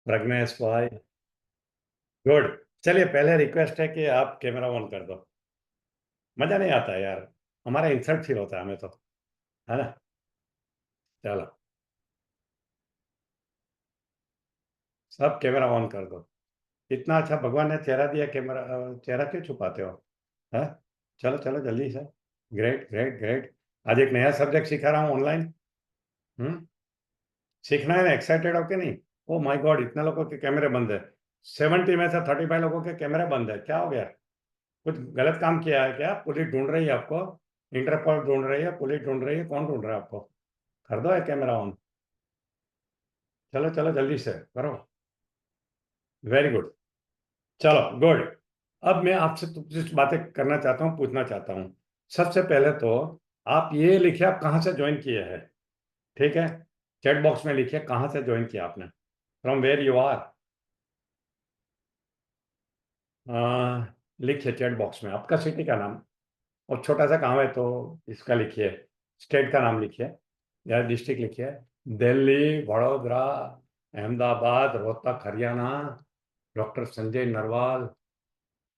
प्रज्ञेश भाई। गुड। चलिए, पहले रिक्वेस्ट है कि आप कैमरा ऑन कर दो। मजा नहीं आता यार, हमारा इंसल्ट फील होता है हमें तो, है ना। चलो, सब कैमरा ऑन कर दो। इतना अच्छा भगवान ने चेहरा दिया, कैमरा चेहरा क्यों छुपाते हो? है। चलो चलो जल्दी से। Great great great. आज एक नया सब्जेक्ट सिखा रहा हूँ ऑनलाइन। हम्म। सीखना है ना, एक्साइटेड हो कि नहीं? ओ माय गॉड, इतने लोगों के कैमरे बंद है। 70 में से 35 लोगों के कैमरे बंद है, क्या हो गया? कुछ गलत काम किया है क्या? पुलिस ढूंढ रही है आपको? इंटरपोल ढूंढ रही है, पुलिस ढूंढ रही है, कौन ढूंढ रहा है आपको? कर दो है कैमरा ऑन। चलो चलो जल्दी से करो। Very good. चलो गुड। अब मैं आपसे कुछ बातें करना चाहता हूँ, पूछना चाहता हूँ। सबसे पहले तो आप ये लिखिए, आप कहाँ से ज्वाइन किए हैं। ठीक है। चैट बॉक्स में लिखिए कहाँ से ज्वाइन किया आपने। From where you are. लिखिए चैट बॉक्स में आपका सिटी का नाम, और छोटा सा गांव है तो इसका लिखिए। स्टेट का नाम लिखिए या डिस्ट्रिक्ट लिखिए। दिल्ली, वडोदरा, अहमदाबाद, रोहतक हरियाणा, डॉक्टर संजय नरवाल।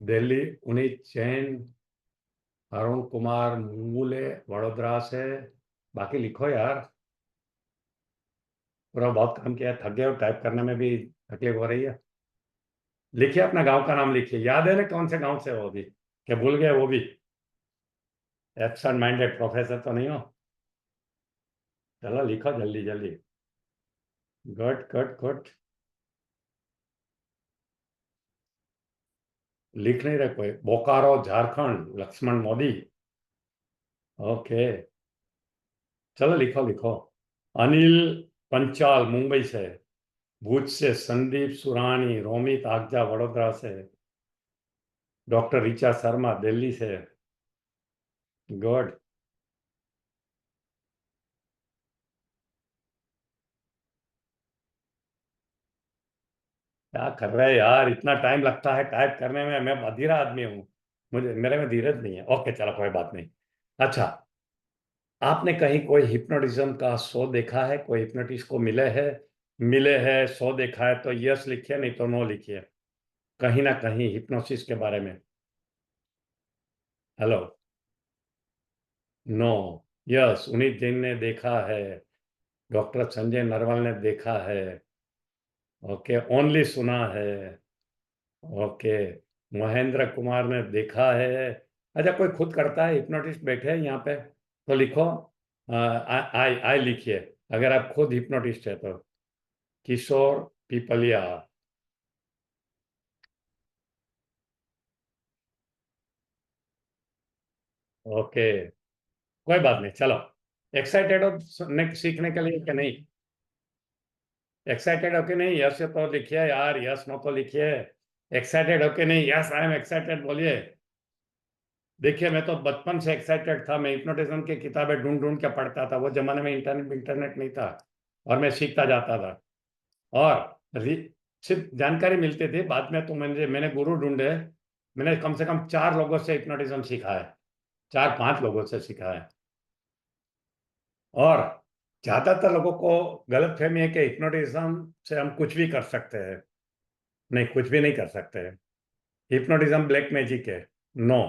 दिल्ली, उनीत जैन, अरुण कुमार मुंगुले, वडोदरा से। बाकी लिखो यार। पूरा बहुत काम किया है, थक गए, और टाइप करने में भी तकलीफ हो रही है। लिखिए अपना गांव का नाम लिखिए। याद है ना कौन से गांव से हो अभी? क्या भूल गए वो भी? एब्सेंट माइंडेड प्रोफेसर तो नहीं हो? चलो लिखो जल्दी जल्दी। Good good good. लिख नहीं रहे कोई? बोकारो झारखंड, लक्ष्मण मोदी। ओके। चलो लिखो लिखो। अनिल पंचाल मुंबई से। भुज से संदीप सुरानी, रोमित आगजा वडोदरा से। डॉक्टर ऋचा शर्मा दिल्ली से। गुड। क्या कर रहे हैं यार, इतना टाइम लगता है टाइप करने में, मैं बधिरा आदमी हूँ। मुझे, मेरे में धीरज नहीं है। ओके चलो कोई बात नहीं। अच्छा, आपने कहीं कोई हिप्नोटिज्म का शो देखा है? कोई हिप्नोटिस्ट को मिले हैं? मिले हैं, शो देखा है तो यस लिखिए, नहीं तो नो लिखिए। कहीं ना कहीं हिप्नोसिस के बारे में। हेलो। नो। यस, उन्हीं दिन ने देखा है। डॉक्टर संजय नरवाल ने देखा है। ओके, ओनली सुना है। ओके, महेंद्र कुमार ने देखा है। अच्छा, कोई खुद करता है हिप्नोटिस्ट बैठे हैं यहाँ पे? तो लिखो। आई आई आई लिखिए, अगर आप खुद हिप्नोटिस्ट है तो। किशोर पीपलिया। ओके, कोई बात नहीं, चलो। एक्साइटेड हो सीखने के लिए कि नहीं? एक्साइटेड हो कि नहीं? यस तो लिखिए यार, यस नो तो लिखिए। एक्साइटेड हो कि नहीं? यस आई एम एक्साइटेड बोलिए। देखिए, मैं तो बचपन से एक्साइटेड था। मैं हिप्नोटिज्म की किताबें ढूंढ ढूंढ के पढ़ता था। वो जमाने में इंटरनेट इंटरनेट नहीं था, और मैं सीखता जाता था। और सिर्फ जानकारी मिलती थी, बाद में तो मैंने मैंने गुरु ढूंढे। मैंने कम से कम 4 लोगों से हिप्नोटिज्म सीखा है। 4-5 लोगों से सीखा है। और ज्यादातर लोगों को गलतफहमी है कि हिप्नोटिज्म से हम कुछ भी कर सकते हैं। नहीं, कुछ भी नहीं कर सकते हैं। हिप्नोटिज्म ब्लैक मैजिक है। नो।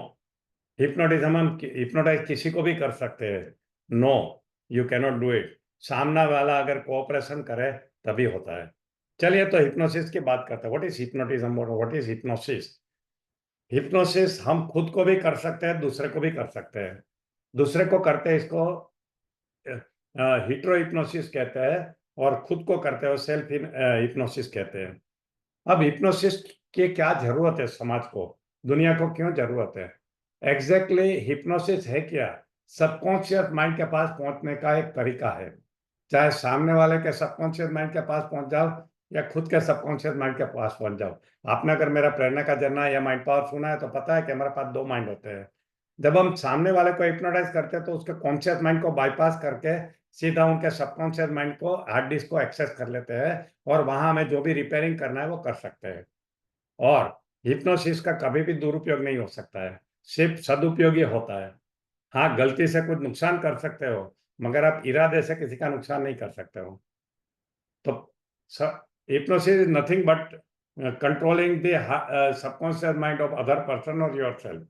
हिप्नोटिज्म, हम हिप्नोटाइज किसी को भी कर सकते हैं। No, you cannot do it. सामना वाला अगर कोऑपरेशन करे तभी होता है। चलिए, तो हिप्नोसिस की बात करते हैं। व्हाट इज हिप्नोटिज्म और व्हाट इज हिप्नोसिस? हिप्नोसिस हम खुद को भी कर सकते हैं, दूसरे को भी कर सकते हैं। दूसरे को करते हैं इसको हिट्रो हिप्नोसिस कहते हैं, और खुद को करते हैं सेल्फ हिप्नोसिस कहते हैं। अब हिप्नोसिस की क्या जरूरत है समाज को? दुनिया को क्यों जरूरत है? एग्जैक्टली हिप्नोसिस है क्या? सबकॉन्शियस माइंड के पास पहुंचने का एक तरीका है। चाहे सामने वाले के सबकॉन्शियस माइंड के पास पहुंच जाओ, या खुद के सबकॉन्शियस माइंड के पास पहुंच जाओ। आपने अगर मेरा प्रेरणा का झरना या माइंड पावर सुना है तो पता है कि हमारे पास 2 माइंड होते हैं। जब हम सामने वाले को हिप्नोटाइज करते हैं तो उसके कॉन्शियस माइंड को बाईपास करके सीधा उनके सबकॉन्शियस माइंड को, हार्ड डिस्क को एक्सेस कर लेते हैं, और वहां हमें जो भी रिपेयरिंग करना है वो कर सकते हैं। और हिप्नोसिस का कभी भी दुरुपयोग नहीं हो सकता है, सिर्फ सदुपयोग ही होता है। हाँ, गलती से कुछ नुकसान कर सकते हो, मगर आप इरादे से किसी का नुकसान नहीं कर सकते हो। तो hypnosis is nothing but controlling the subconscious mind of other person or yourself.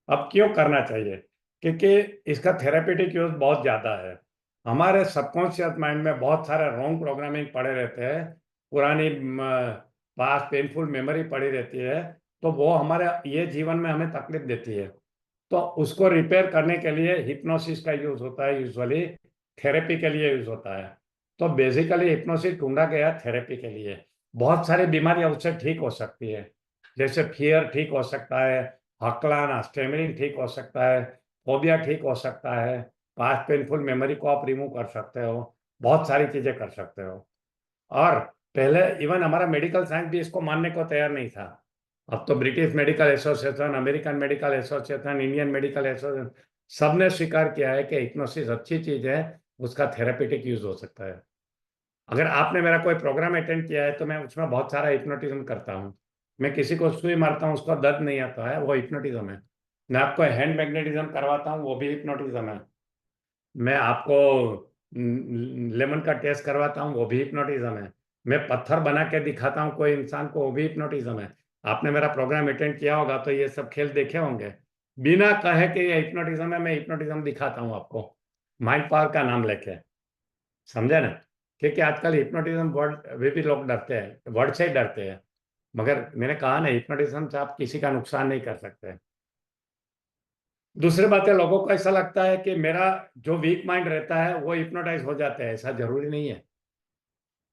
अब क्यों करना चाहिए? क्योंकि इसका थेरेपेटिक यूज बहुत ज़्यादा है। हमारे सबकॉन्शियस माइंड में बहुत सारे रॉन्ग प्रोग्रामिंग पड़े रहते हैं, पुरानी पास्ट पेनफुल मेमोरी पड़ी रहती है, तो वो हमारे ये जीवन में हमें तकलीफ देती है। तो उसको रिपेयर करने के लिए हिप्नोसिस का यूज होता है, यूजुअली थेरेपी के लिए यूज होता है। तो बेसिकली हिप्नोसिस ढूंढा गया थेरेपी के लिए। बहुत सारी बीमारियां उससे ठीक हो सकती है, जैसे फियर ठीक हो सकता है, हकलाना स्टेमरिंग ठीक हो सकता है, फोबिया ठीक हो सकता है, पास्ट पेनफुल मेमोरी को आप रिमूव कर सकते हो, बहुत सारी चीजें कर सकते हो। और पहले इवन हमारा मेडिकल साइंस भी इसको मानने को तैयार नहीं था। अब तो British medical association, American medical association, Indian medical association, सबने स्वीकार किया है कि हिप्नोसिस अच्छी चीज है, उसका थेरेपेटिक यूज हो सकता है। अगर आपने मेरा कोई प्रोग्राम अटेंड किया है तो मैं उसमें बहुत सारा हिप्नोटिज्म करता हूँ। मैं किसी को सुई मारता हूँ, उसको दर्द नहीं आता है, वो हिप्नोटिज्म है। मैं आपको हैंड मैग्नेटिज्म करवाता हूँ, वो भी हिप्नोटिज्म है। मैं आपको लेमन का टेस्ट करवाता हूँ, वो भी हिप्नोटिज्म है। मैं पत्थर बना के दिखाता हूँ कोई इंसान को, वो भी हिप्नोटिज्म है। आपने मेरा प्रोग्राम अटेंड किया होगा तो ये सब खेल देखे होंगे। बिना कहे कि ये हिप्नोटिज्म है, मैं हिप्नोटिज्म दिखाता हूँ आपको, माइंड पावर का नाम लेके। समझे ना? क्योंकि आजकल हिप्नोटिज्म वर्ड वे भी लोग डरते हैं, वर्ड से ही डरते हैं। मगर मैंने कहा ना, हिप्नोटिज्म से आप किसी का नुकसान नहीं कर सकते। दूसरी बात है, लोगों को ऐसा लगता है कि मेरा जो वीक माइंड रहता है वो हिप्नोटाइज हो जाता है। ऐसा जरूरी नहीं है।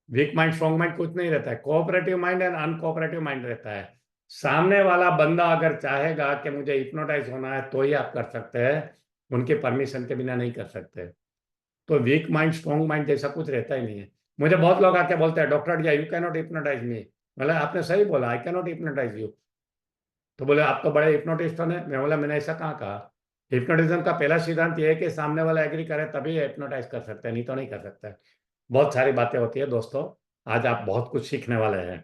वीक माइंड स्ट्रॉन्ग माइंड कुछ नहीं रहता है, cooperative mind and uncooperative mind रहता है। सामने वाला बंदा अगर चाहेगा कि मुझे हिप्नोटाइज होना है तो ही आप कर सकते हैं, उनके परमिशन के बिना नहीं कर सकते। तो वीक माइंड स्ट्रॉन्ग माइंड जैसा कुछ रहता ही नहीं है। मुझे बहुत लोग आके बोलते हैं, डॉक्टर या you can not hypnotize me. बोला आपने सही बोला, I can not hypnotize you. तो बोले आप तो बड़े हिप्नोटिस्ट हो ने। मैं बोला मैंने ऐसा कहाँ कहा। हिप्नोटिज्म का पहला सिद्धांत ये है कि सामने वाला एग्री करे तभी हिप्नोटाइज कर सकते हैं, नहीं तो नहीं कर सकते। बहुत सारी बातें होती है दोस्तों। आज आप बहुत कुछ सीखने वाले हैं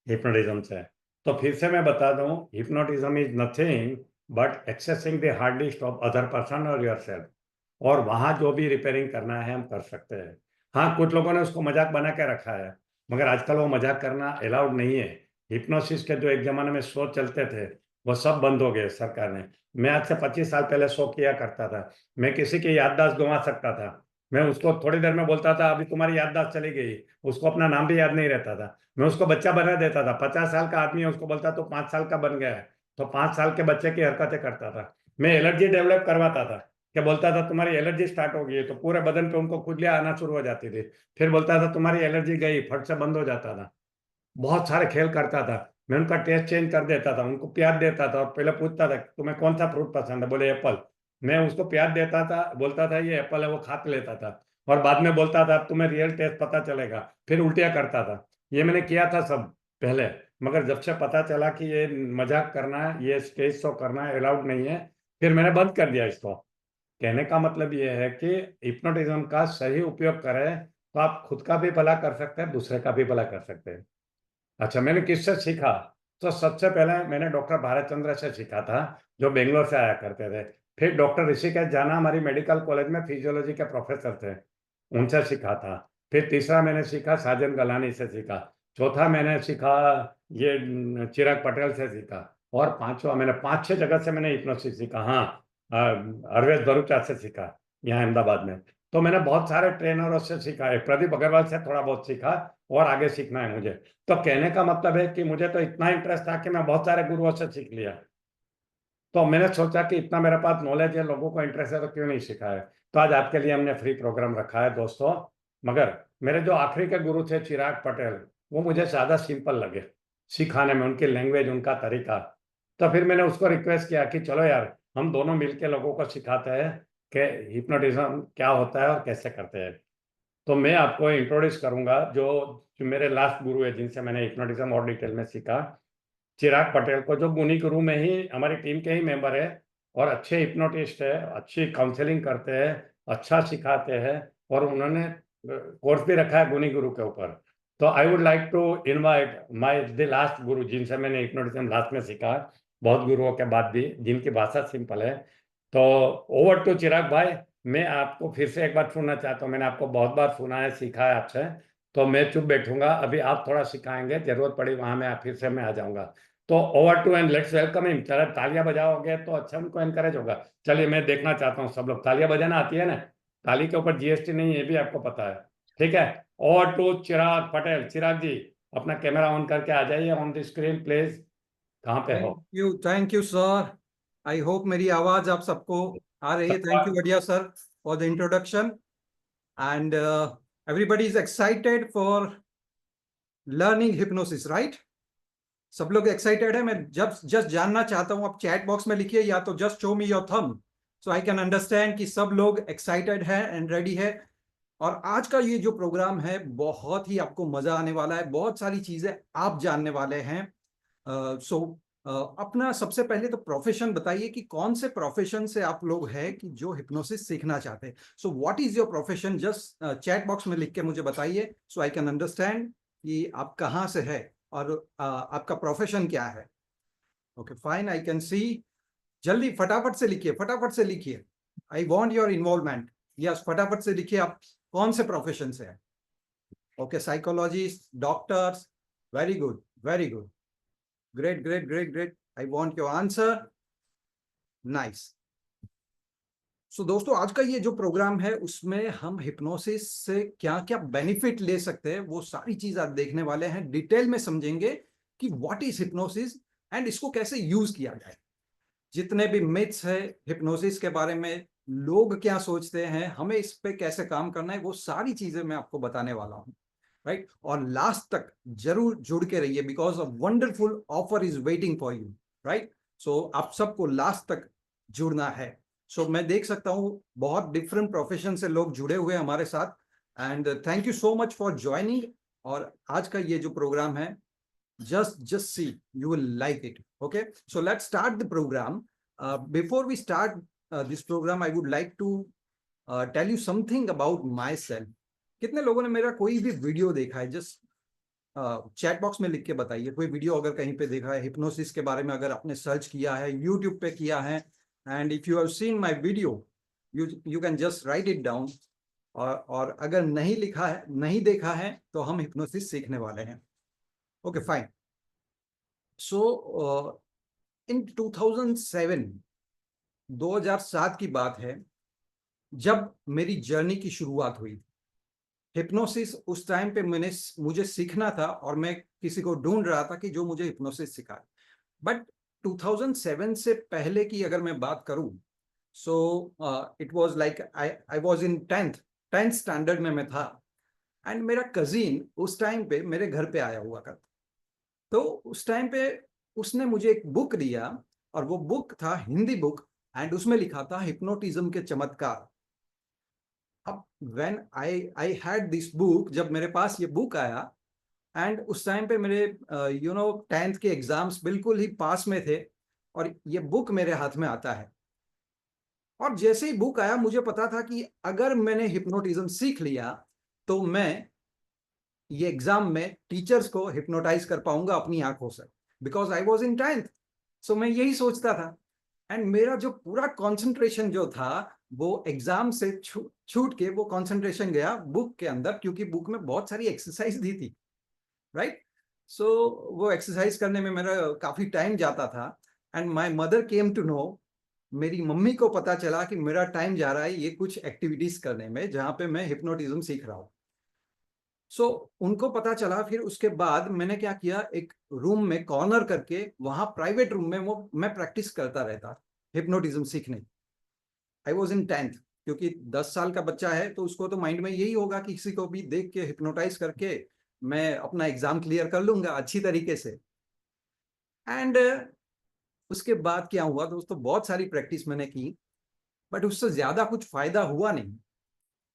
हिप्नोटिज्म से। तो फिर से मैं बता दूं, hypnotism is nothing but accessing the hard disk of other person और योरसेल्फ। और वहाँ जो भी रिपेयरिंग करना है हम कर सकते हैं। हाँ, कुछ लोगों ने उसको मजाक बना के रखा है, मगर आजकल वो मजाक करना अलाउड नहीं है। हिप्नोसिस के जो एक जमाने में शो चलते थे, वो सब बंद हो गए सरकार ने। मैं आज से 25 साल पहले शो किया करता था। मैं किसी की याददाश्त गंवा सकता था। मैं उसको थोड़ी देर में बोलता था अभी तुम्हारी याददाश्त चली गई, उसको अपना नाम भी याद नहीं रहता था। मैं उसको बच्चा बना देता था, 50 साल का आदमी है, उसको बोलता तो 5 साल का बन गया है, तो 5 साल के बच्चे की हरकतें करता था। मैं एलर्जी डेवलप करवाता था, क्या बोलता था तुम्हारी एलर्जी स्टार्ट हो गई है, तो पूरे बदन पे उनको खुजलियां आना शुरू हो जाती थी। फिर बोलता था तुम्हारी एलर्जी गई, फट से बंद हो जाता था। बहुत सारे खेल करता था। मैं उनका टेस्ट चेंज कर देता था, उनको प्याज देता था और पहले पूछता था तुम्हें कौन सा फ्रूट पसंद है, बोले एप्पल। मैं उसको प्याज देता था, बोलता था ये एप्पल है, वो खा लेता था। और बाद में बोलता था अब तुम्हें रियल टेस्ट पता चलेगा, फिर उल्टियाँ करता था। ये मैंने किया था सब पहले। मगर जब से पता चला कि ये मजाक करना है, ये स्टेज शो करना है, अलाउड नहीं है, फिर मैंने बंद कर दिया इसको। कहने का मतलब ये है कि हिप्नोटिज्म का सही उपयोग करें तो आप खुद का भी भला कर सकते हैं, दूसरे का भी भला कर सकते हैं। अच्छा, मैंने किससे सीखा? तो सबसे पहले मैंने डॉक्टर भारत चंद्र से सीखा था, जो बेंगलोर से आया करते थे। फिर डॉक्टर ऋषिकेश जाना हमारी मेडिकल कॉलेज में फिजियोलॉजी के प्रोफेसर थे, उनसे सीखा था। फिर तीसरा मैंने सीखा साजन गलानी से सीखा। चौथा मैंने सीखा ये चिराग पटेल से सीखा। और पांचवा मैंने 5-6 जगह से मैंने हिप्नोसिस सीखा। हाँ, अरविंद भरूचा से सीखा, यहाँ अहमदाबाद में। तो मैंने बहुत सारे ट्रेनरों से सीखा है, प्रदीप अग्रवाल से थोड़ा बहुत सीखा, और आगे सीखना है मुझे। तो कहने का मतलब है कि मुझे तो इतना इंटरेस्ट था कि मैं बहुत सारे गुरुओं से सीख लिया। तो मैंने सोचा कि इतना मेरे पास नॉलेज है, लोगों को इंटरेस्ट है, तो क्यों नहीं सिखाया। तो आज आपके लिए हमने फ्री प्रोग्राम रखा है दोस्तों। मगर मेरे जो आखिरी के गुरु थे चिराग पटेल, वो मुझे ज़्यादा सिंपल लगे सिखाने में, उनकी लैंग्वेज, उनका तरीका। तो फिर मैंने उसको रिक्वेस्ट किया कि चलो यार, हम दोनों मिलके लोगों को सिखाते हैं कि हिप्नोटिज्म क्या होता है और कैसे करते हैं। तो मैं आपको इंट्रोड्यूस करूंगा जो जो मेरे लास्ट गुरु है, जिनसे मैंने हिप्नोटिज्म और डिटेल में सीखा। चिराग पटेल को, जो गुनी गुरु में ही हमारी टीम के ही मेंबर है, और अच्छे हिप्नोटिस्ट है, अच्छी काउंसलिंग करते हैं, अच्छा सिखाते हैं, और उन्होंने कोर्स भी रखा है गुनी गुरु के ऊपर। तो I would like to invite my the last guru, जिनसे मैंने हिप्नोटिज्म लास्ट में सीखा, बहुत गुरुओं के बाद भी, जिनकी भाषा सिंपल है। तो ओवर टू चिराग भाई। मैं आपको फिर से एक बार सुनना चाहता हूँ, मैंने आपको बहुत बार सुना है, सीखा है आपसे। तो मैं चुप बैठूंगा। अभी आप थोड़ा सिखाएंगे, जरूरत पड़ी वहां में फिर से मैं आ जाऊंगा। तो over to and let's welcome him. चलो तालियां बजाओगे तो अच्छा उनको एनकरेज होगा। चलिए मैं देखना चाहता हूँ सब लोग तालियां बजाना आती है ना। ताली के ऊपर जीएसटी नहीं है, ये भी आपको पता है। ठीक है। ओवर टू चिराग पटेल। चिराग जी अपना कैमरा ऑन करके आ जाइए ऑन द स्क्रीन प्लीज। कहाँ पे हो? Thank you sir. I hope मेरी आवाज आप सबको आ रही है। थैंक यू बढ़िया sir for the introduction. And everybody is excited for learning hypnosis, right? सब लोग एक्साइटेड है। मैं जब जस्ट जानना चाहता हूं, आप चैट बॉक्स में लिखिए या तो just show me your thumb so I can understand कि सब लोग एक्साइटेड है एंड रेडी है। और आज का ये जो प्रोग्राम है बहुत ही आपको मजा आने वाला है, बहुत सारी चीजें आप जानने वाले हैं। सो अपना सबसे पहले तो प्रोफेशन बताइए कि कौन से प्रोफेशन से आप लोग हैं कि जो हिप्नोसिस सीखना चाहते हैं। So what is your profession? Just chat box में लिख के मुझे बताइए सो आई कैन अंडरस्टैंड कि आप कहाँ से है और आपका प्रोफेशन क्या है। Okay fine, I can see. जल्दी फटाफट से लिखिए, फटाफट से लिखिए। I want your involvement. Yes, फटाफट से लिखिए आप कौन से प्रोफेशन से है। Okay, psychologist, doctors, very good, very good, great great great great. I want your answer. Nice. So दोस्तों, आज का ये जो प्रोग्राम है उसमें हम हिप्नोसिस से क्या क्या बेनिफिट ले सकते हैं वो सारी चीज आज देखने वाले हैं। डिटेल में समझेंगे कि व्हाट इज हिप्नोसिस एंड इसको कैसे यूज किया जाए। जितने भी मिथ्स है हिप्नोसिस के बारे में, लोग क्या सोचते हैं, हमें इस पे कैसे काम करना है, वो सारी चीजें मैं आपको बताने वाला हूँ, राइट? और लास्ट तक जरूर जुड़ के रहिए because a wonderful offer is waiting for you, right? So आप सबको लास्ट तक जुड़ना है। सो मैं देख सकता हूँ बहुत डिफरेंट प्रोफेशन से लोग जुड़े हुए हमारे साथ and thank you so much for joining. और आज का ये जो प्रोग्राम है, just see, you will like it. Okay, so let's start the program. Before we start this program, I would like to tell you something about myself. कितने लोगों ने मेरा कोई भी वीडियो देखा है? जस्ट चैट बॉक्स में लिख के बताइए कोई वीडियो अगर कहीं पे देखा है हिप्नोसिस के बारे में, अगर आपने सर्च किया है, यूट्यूब पे किया है, and if you have seen my video, you can just write it down. और अगर नहीं लिखा है, नहीं देखा है, तो हम हिप्नोसिस सीखने वाले हैं। Okay fine. सो इन 2007, 2007 की बात है जब मेरी जर्नी की शुरुआत हुई। हिप्नोसिस उस टाइम पे मुझे सीखना था और मैं किसी को ढूंढ रहा था कि जो मुझे हिप्नोसिस सिखाए। बट 2007 से पहले की अगर मैं बात करूं, so it was like I was in 10th standard में मैं था। एंड मेरा कजिन उस टाइम पे मेरे घर पे आया हुआ था। तो उस टाइम पे उसने मुझे एक बुक दिया और वो बुक था हिंदी बुक एंड उसमें लिखा था हिप्नोटिज्म के चमत्कार। अब when I had this book, जब मेरे पास ये बुक आया एंड उस टाइम पे मेरे 10th के एग्जाम्स बिल्कुल ही पास में थे और ये बुक मेरे हाथ में आता है। और जैसे ही बुक आया मुझे पता था कि अगर मैंने हिप्नोटिज्म सीख लिया तो मैं ये एग्जाम में टीचर्स को हिप्नोटाइज कर पाऊंगा अपनी आंखों से, because I was in 10th। सो मैं यही सोचता था एंड मेरा जो पूरा कंसंट्रेशन जो था वो एग्जाम से छूट के वो कंसंट्रेशन गया बुक के अंदर, क्योंकि बुक में बहुत सारी एक्सरसाइज दी थी, राइट? सो वो एक्सरसाइज करने में मेरा काफी टाइम जाता था and my mother came to know. मेरी मम्मी को पता चला कि मेरा टाइम जा रहा है ये कुछ एक्टिविटीज करने में जहां पे मैं हिप्नोटिज्म सीख रहा हूँ। सो उनको पता चला। फिर उसके बाद मैंने क्या किया, एक रूम में कॉर्नर करके वहां प्राइवेट रूम में वो मैं प्रैक्टिस करता रहता हिप्नोटिज्म सीखने। आई वॉज इन 10th, क्योंकि 10 साल का बच्चा है तो उसको तो माइंड में यही होगा कि किसी को भी देख के हिप्नोटाइज करके मैं अपना एग्जाम क्लियर कर लूंगा अच्छी तरीके से। एंड उसके बाद क्या हुआ दोस्तों, बहुत सारी प्रैक्टिस मैंने की बट उससे ज्यादा कुछ फायदा हुआ नहीं,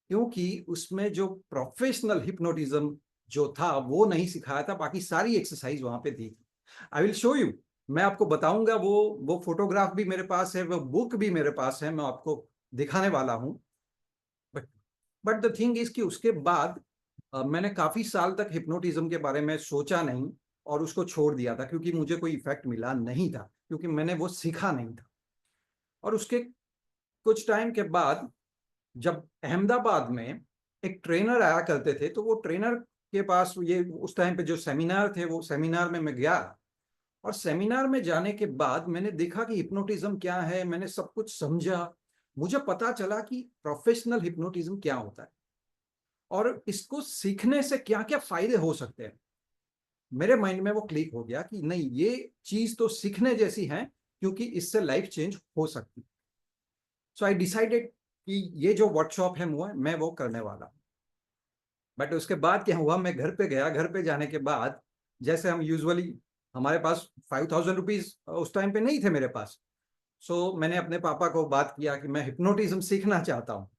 क्योंकि उसमें जो प्रोफेशनल हिप्नोटिज्म जो था वो नहीं सिखाया था, बाकी सारी एक्सरसाइज वहां पे थी। आई विल शो यू, मैं आपको बताऊंगा। वो फोटोग्राफ भी मेरे पास है, वो बुक भी मेरे पास है, मैं आपको दिखाने वाला हूं। But but the thing is कि उसके बाद मैंने काफी साल तक हिप्नोटिज्म के बारे में सोचा नहीं और उसको छोड़ दिया था, क्योंकि मुझे कोई इफेक्ट मिला नहीं था, क्योंकि मैंने वो सीखा नहीं था। और उसके कुछ टाइम के बाद जब अहमदाबाद में एक ट्रेनर आया करते थे, तो वो ट्रेनर के पास ये उस टाइम पे जो सेमिनार थे, वो सेमिनार में मैं गया, और सेमिनार में जाने के बाद मैंने देखा कि हिप्नोटिज्म क्या है, मैंने सब कुछ समझा, मुझे पता चला कि प्रोफेशनल हिप्नोटिज्म क्या होता है और इसको सीखने से क्या क्या फायदे हो सकते हैं। मेरे माइंड में वो क्लिक हो गया कि नहीं, ये चीज तो सीखने जैसी है, क्योंकि इससे लाइफ चेंज हो सकती है। सो आई डिसाइडेड कि ये जो वर्कशॉप है मैं वो करने वाला। बट उसके बाद क्या हुआ, मैं घर पे गया, घर पे जाने के बाद जैसे हम यूजुअली, हमारे पास 5,000 रुपीज उस टाइम पे नहीं थे मेरे पास। सो मैंने अपने पापा को बात किया कि मैं हिप्नोटिज्म सीखना चाहता हूँ।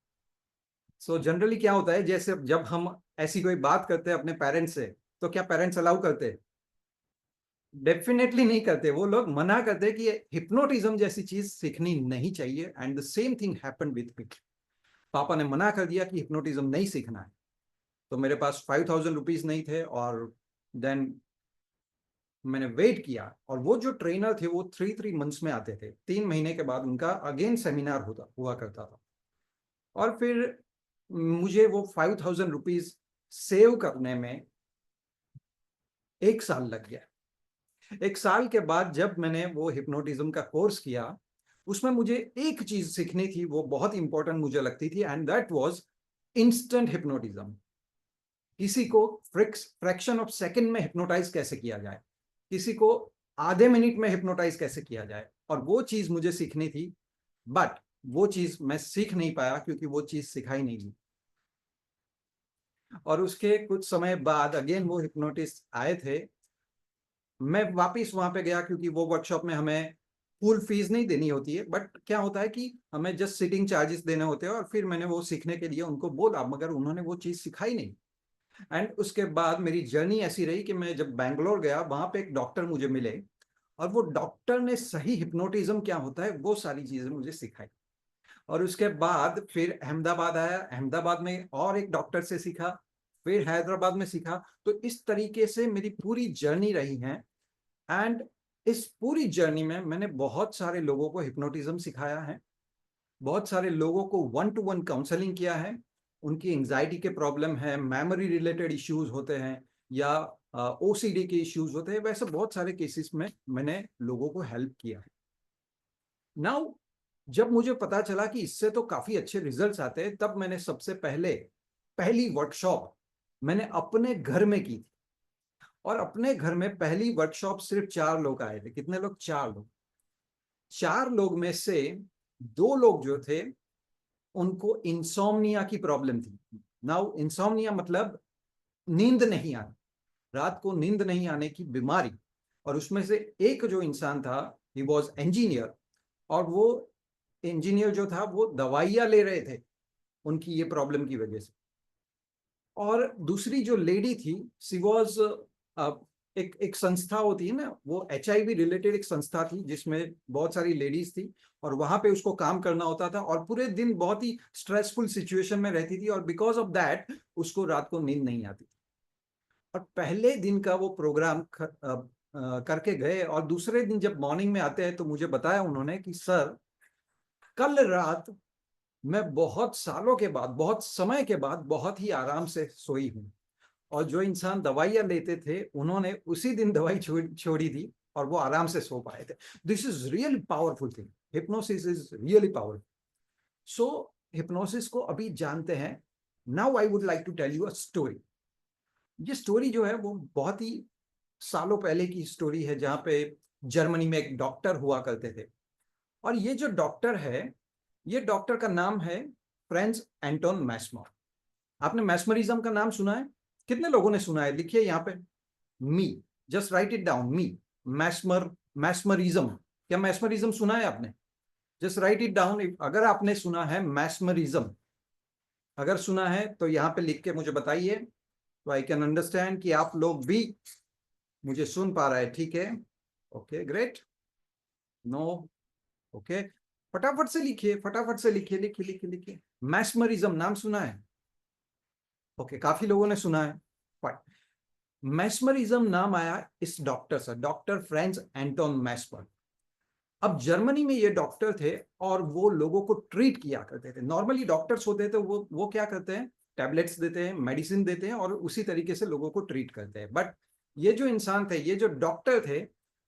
सो जनरली क्या होता है, जैसे जब हम ऐसी कोई बात करते हैं अपने पेरेंट्स से, तो क्या पेरेंट्स अलाउ करते हैं? डेफिनेटली नहीं करते। वो लोग मना करते हैं कि हिप्नोटिज्म जैसी चीज सीखनी नहीं चाहिए। And the same thing happened with me. पापा ने मना कर दिया कि हिप्नोटिज्म नहीं सीखना है। तो मेरे पास 5,000 रुपीज नहीं थे, और देन मैंने वेट किया, और वो जो ट्रेनर थे वो 3 मंथ्स में आते थे, 3 महीने के बाद उनका अगेन सेमिनार होता हुआ करता था। और फिर मुझे वो 5,000 रुपीज सेव करने में 1 साल लग गया। 1 साल के बाद जब मैंने वो हिप्नोटिज्म का कोर्स किया, उसमें मुझे एक चीज सीखनी थी, वो बहुत इंपॉर्टेंट मुझे लगती थी, and that was instant hypnotism. किसी को फ्रैक्शन ऑफ सेकंड में हिप्नोटाइज कैसे किया जाए, किसी को आधे मिनट में हिप्नोटाइज कैसे किया जाए, और वो चीज मुझे सीखनी थी। बट वो चीज मैं सीख नहीं पाया, क्योंकि वो चीज सिखाई नहीं गई। और उसके कुछ समय बाद अगेन वो हिप्नोटिस्ट आए थे। मैं वापिस वहां पे गया, क्योंकि वो वर्कशॉप में हमें फुल फीस नहीं देनी होती है, बट क्या होता है कि हमें जस्ट सिटिंग चार्जेस देने होते हैं। और फिर मैंने वो सीखने के लिए उनको बोला, मगर उन्होंने वो चीज सिखाई नहीं। एंड उसके बाद मेरी जर्नी ऐसी रही कि मैं जब बैंगलोर गया, वहां पे एक डॉक्टर मुझे मिले, और वो डॉक्टर ने सही हिप्नोटिज्म क्या होता है वो सारी चीजें मुझे सिखाई। और उसके बाद फिर अहमदाबाद आया, अहमदाबाद में और एक डॉक्टर से सीखा, फिर हैदराबाद में सीखा। तो इस तरीके से मेरी पूरी जर्नी रही है। एंड इस पूरी जर्नी में मैंने बहुत सारे लोगों को हिप्नोटिज्म सिखाया है, बहुत सारे लोगों को 1-to-1 काउंसलिंग किया है। उनकी एंजाइटी के प्रॉब्लम है, मेमोरी रिलेटेड इश्यूज होते हैं, या ओसीडी के इश्यूज होते हैं, वैसे बहुत सारे केसेस में मैंने लोगों को हेल्प किया है। नाउ जब मुझे पता चला कि इससे तो काफी अच्छे रिजल्ट्स आते हैं, तब मैंने सबसे पहली वर्कशॉप मैंने अपने घर में की थी। और अपने घर में पहली वर्कशॉप सिर्फ 4 लोग आए थे। कितने लोग? 4 लोग। 4 लोग में से 2 लोग जो थे, उनको इंसोम्निया की प्रॉब्लम थी। नाउ इंसोम्निया मतलब नींद नहीं आनी, रात को नींद नहीं आने की बीमारी। और उसमें से एक जो इंसान था, ही वॉज इंजीनियर, और वो इंजीनियर जो था वो दवाइयां ले रहे थे उनकी ये प्रॉब्लम की वजह से। और दूसरी जो लेडी थी, सी वॉज एक संस्था होती है ना, वो HIV रिलेटेड एक संस्था थी, जिसमें बहुत सारी लेडीज थी, और वहां पे उसको काम करना होता था, और पूरे दिन बहुत ही स्ट्रेसफुल सिचुएशन में रहती थी, और बिकॉज ऑफ दैट उसको रात को नींद नहीं आती थी। और पहले दिन का वो प्रोग्राम करके गए, और दूसरे दिन जब मॉर्निंग में आते हैं तो मुझे बताया उन्होंने कि सर, कल रात मैं बहुत सालों के बाद, बहुत समय के बाद बहुत ही आराम से सोई हूँ। और जो इंसान दवाइयां लेते थे, उन्होंने उसी दिन दवाई छोड़ी थी, और वो आराम से सो पाए थे। This is really powerful thing. Hypnosis is really powerful. So hypnosis को अभी जानते हैं। Now I would like to tell you a story. ये स्टोरी जो है वो बहुत ही सालों पहले की स्टोरी है, जहां पे जर्मनी में एक डॉक्टर हुआ करते थे। और ये जो डॉक्टर है, ये डॉक्टर का नाम है फ्रेंज एंटोन मैस्मर। आपने मैस्मरिज्म का नाम सुना है? कितने लोगों ने सुना है? लिखिए यहाँ पे, मी, जस्ट राइट इट डाउन, मी। मैस्मरिज्म, क्या मैस्मरिज्म सुना है आपने? जस्ट राइट इट डाउन अगर आपने सुना है मैस्मरिज्म। अगर सुना है तो यहाँ पे लिख के मुझे बताइए, तो आई कैन अंडरस्टैंड कि आप लोग भी मुझे सुन पा रहे हैं। ठीक है, ओके, ग्रेट। नो, ओके, फटाफट से लिखिए, फटाफट से लिखिए, लिखिए लिखिए लिखिए। मैस्मरिज्म नाम सुना है? ओके, काफी लोगों ने सुना है। मैस्मरिज्म नाम आया इस डॉक्टर से, डॉक्टर फ्रेंज एंटोन मैस्मर। अब जर्मनी में ये डॉक्टर थे, और वो लोगों को ट्रीट किया करते थे। नॉर्मली डॉक्टर्स होते थे, वो क्या करते हैं, टैबलेट्स देते हैं, मेडिसिन देते हैं और उसी तरीके से लोगों को ट्रीट करते हैं। बट ये जो इंसान थे, ये जो डॉक्टर थे,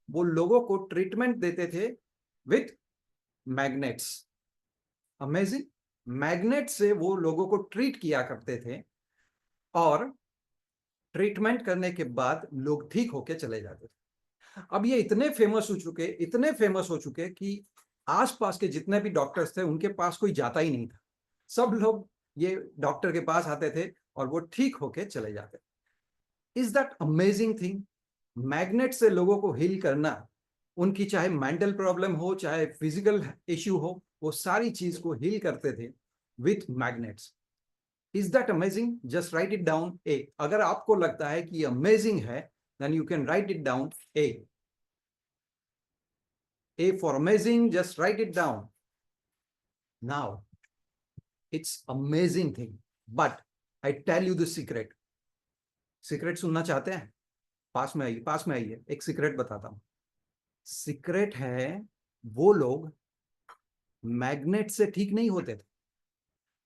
वो लोगों को ट्रीटमेंट देते थे विथ मैग्नेट्स। अमेजिंग। मैग्नेट से वो लोगों को ट्रीट किया करते थे और ट्रीटमेंट करने के बाद लोग ठीक होके चले जाते थे। अब ये इतने फेमस हो चुके कि आसपास के जितने भी डॉक्टर्स थे उनके पास कोई जाता ही नहीं था। सब लोग ये डॉक्टर के पास आते थे और वो ठीक होके चले जाते। Is that amazing thing? Magnet से लोगों को हील करना, उनकी चाहे मेंटल प्रॉब्लम हो चाहे फिजिकल इश्यू हो, वो सारी चीज को हील करते थे with magnets. Is that amazing? Just write it down A. अगर आपको लगता है कि अमेजिंग है, then you can write it down A. A for amazing, just write it down. Now, it's amazing thing, but I tell you the secret. Secret सुनना चाहते हैं? पास में आइए, एक सीक्रेट बताता हूं। सीक्रेट है, वो लोग मैग्नेट से ठीक नहीं होते थे।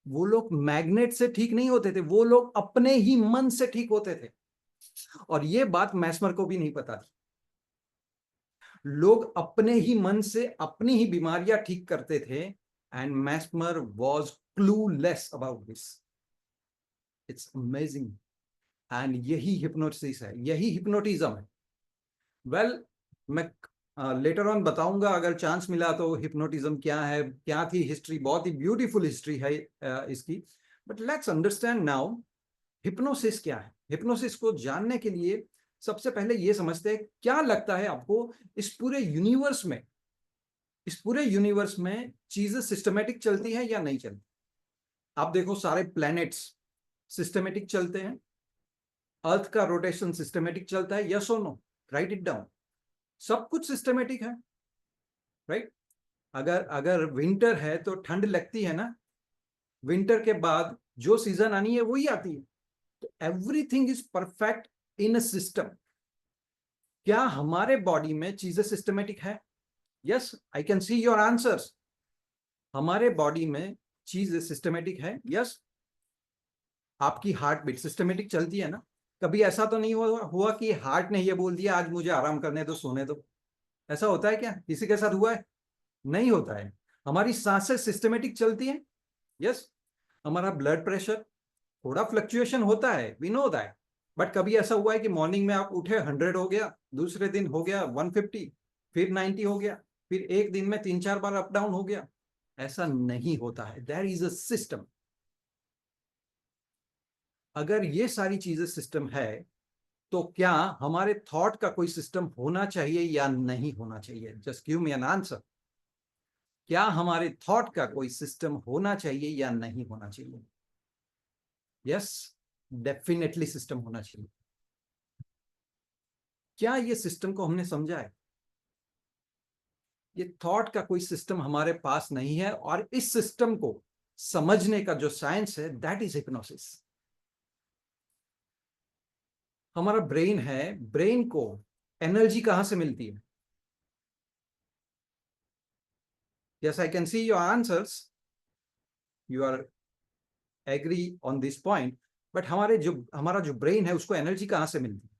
वो लोग मैग्नेट से ठीक नहीं होते थे, वो लोग अपने ही मन से ठीक होते थे। और ये बात मैस्मर को भी नहीं पता थी। लोग अपने ही मन से अपनी ही बीमारियां ठीक करते थे, and Mesmer was clueless about this. It's amazing. And यही हिप्नोसिस है, यही हिप्नोटिज्म है। वेल, मैं लेटर ऑन बताऊंगा अगर चांस मिला तो हिप्नोटिज्म क्या है, क्या थी हिस्ट्री। बहुत ही ब्यूटीफुल हिस्ट्री है इसकी। But let's understand now hypnosis क्या है। हिप्नोसिस को जानने के लिए सबसे पहले ये समझते हैं, क्या लगता है आपको इस पूरे यूनिवर्स में चीजें सिस्टमेटिक चलती है या नहीं चलती? आप देखो, सारे प्लैनेट्स सिस्टमेटिक चलते हैं। अर्थ का रोटेशन सिस्टमेटिक चलता है, यस और नो? Right it down. सब कुछ सिस्टमेटिक है, राइट? अगर विंटर है तो ठंड लगती है ना, विंटर के बाद जो सीजन आनी है वही आती है। तो everything is perfect in a system. क्या हमारे बॉडी में चीजें सिस्टमेटिक है? Yes, I can see your answers. हमारे बॉडी में चीजें सिस्टमेटिक है, यस। आपकी हार्ट बीट सिस्टमेटिक चलती है ना? कभी ऐसा तो नहीं हुआ कि हार्ट ने ये बोल दिया आज मुझे आराम करने दो, सोने दो? ऐसा होता है क्या? किसी के साथ हुआ है? नहीं होता है। हमारी सांसें सिस्टमेटिक चलती हैं, यस। हमारा ब्लड प्रेशर थोड़ा फ्लक्चुएशन होता है, वी नो दैट। बट कभी ऐसा हुआ है कि मॉर्निंग में आप उठे 100 हो गया, दूसरे दिन हो गया 150, फिर 90 हो गया, फिर एक दिन में 3-4 बार अप डाउन हो गया? ऐसा नहीं होता है। There is a system. अगर ये सारी चीजें सिस्टम है, तो क्या हमारे थॉट का कोई सिस्टम होना चाहिए या नहीं होना चाहिए? Just give me an answer. क्या हमारे थॉट का कोई सिस्टम होना चाहिए या नहीं होना चाहिए? यस, डेफिनेटली सिस्टम होना चाहिए। क्या ये सिस्टम को हमने समझा है? ये थॉट का कोई सिस्टम हमारे पास नहीं है, और इस सिस्टम को समझने का जो साइंस है, दैट इज हिप्नोसिस। हमारा ब्रेन है, ब्रेन को एनर्जी कहां से मिलती है? Yes, I can see your answers, you are agree on this point. But हमारा जो ब्रेन है, उसको एनर्जी कहां से मिलती है?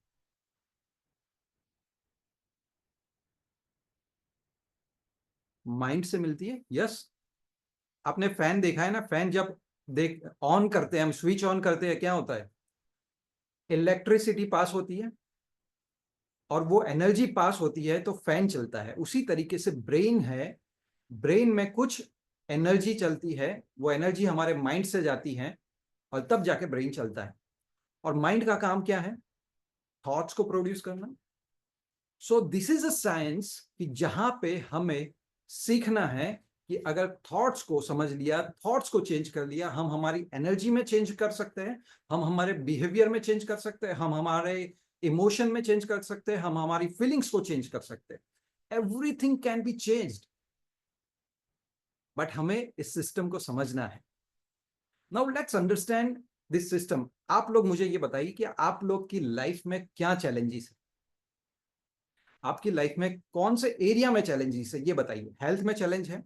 माइंड से मिलती है, यस। आपने फैन देखा है ना? फैन जब ऑन करते हैं, हम स्विच ऑन करते हैं, क्या होता है? इलेक्ट्रिसिटी पास होती है और वो एनर्जी पास होती है तो फैन चलता है। उसी तरीके से ब्रेन है, ब्रेन में कुछ एनर्जी चलती है, वो एनर्जी हमारे माइंड से जाती है और तब जाके ब्रेन चलता है। और माइंड का काम क्या है? थॉट्स को प्रोड्यूस करना। So this is a science कि जहां पे हमें सीखना है कि अगर थॉट्स को समझ लिया, थॉट्स को चेंज कर लिया, हम हमारी एनर्जी में चेंज कर सकते हैं, हम हमारे बिहेवियर में चेंज कर सकते हैं, हम हमारे इमोशन में चेंज कर सकते हैं, हम हमारी फीलिंग्स को चेंज कर सकते हैं। Everything can be changed, but हमें इस सिस्टम को समझना है। Now let's understand this system. आप लोग मुझे ये बताइए कि आप लोग की लाइफ में क्या चैलेंजेस है? आपकी लाइफ में कौन से एरिया में चैलेंजेस है, ये बताइए। हेल्थ में चैलेंज है,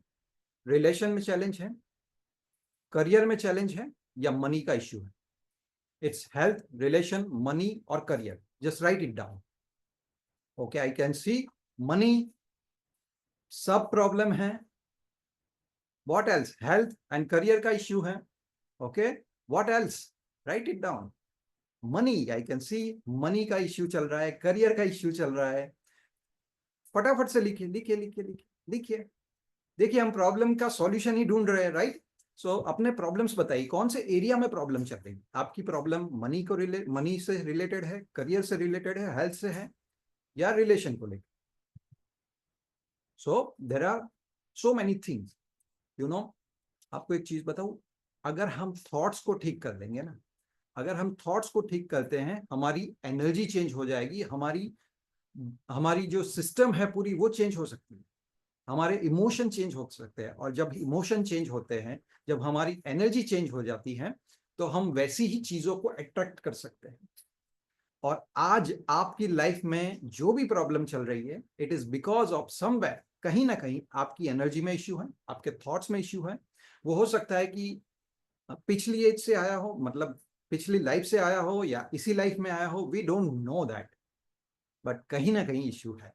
रिलेशन में चैलेंज है, करियर में चैलेंज है, या मनी का इश्यू है? It's health, relation, money or career. Just write it down. Okay, I can see money, सब प्रॉब्लम है. What else? Health and career का issue है. Okay, what else? Write it down. Money, I can see money का issue चल रहा है, career का issue चल रहा है. फटाफट से लिखिए लिखिए लिखिए लिखिए लिखिए. देखिए हम प्रॉब्लम का सॉल्यूशन ही ढूंढ रहे हैं, राइट? सो अपने प्रॉब्लम्स बताइए, कौन से एरिया में प्रॉब्लम चल रही है आपकी. प्रॉब्लम मनी से रिलेटेड है, करियर से रिलेटेड है, हेल्थ से है, या रिलेशन को लेकर. So there are so many things, you know. आपको एक चीज बताऊं, अगर हम थॉट्स को ठीक कर देंगे ना, अगर हम थॉट्स को ठीक करते हैं, हमारी एनर्जी चेंज हो जाएगी, हमारी हमारी जो सिस्टम है पूरी वो चेंज हो सकती है, हमारे इमोशन चेंज हो सकते हैं. और जब इमोशन चेंज होते हैं, जब हमारी एनर्जी चेंज हो जाती है, तो हम वैसी ही चीजों को अट्रैक्ट कर सकते हैं. और आज आपकी लाइफ में जो भी प्रॉब्लम चल रही है, it is because of somewhere, कहीं ना कहीं आपकी एनर्जी में इश्यू है, आपके थॉट्स में इश्यू है. वो हो सकता है कि पिछली एज से आया हो, मतलब पिछली लाइफ से आया हो, या इसी लाइफ में आया हो, we don't know that, but कहीं ना कहीं इश्यू है.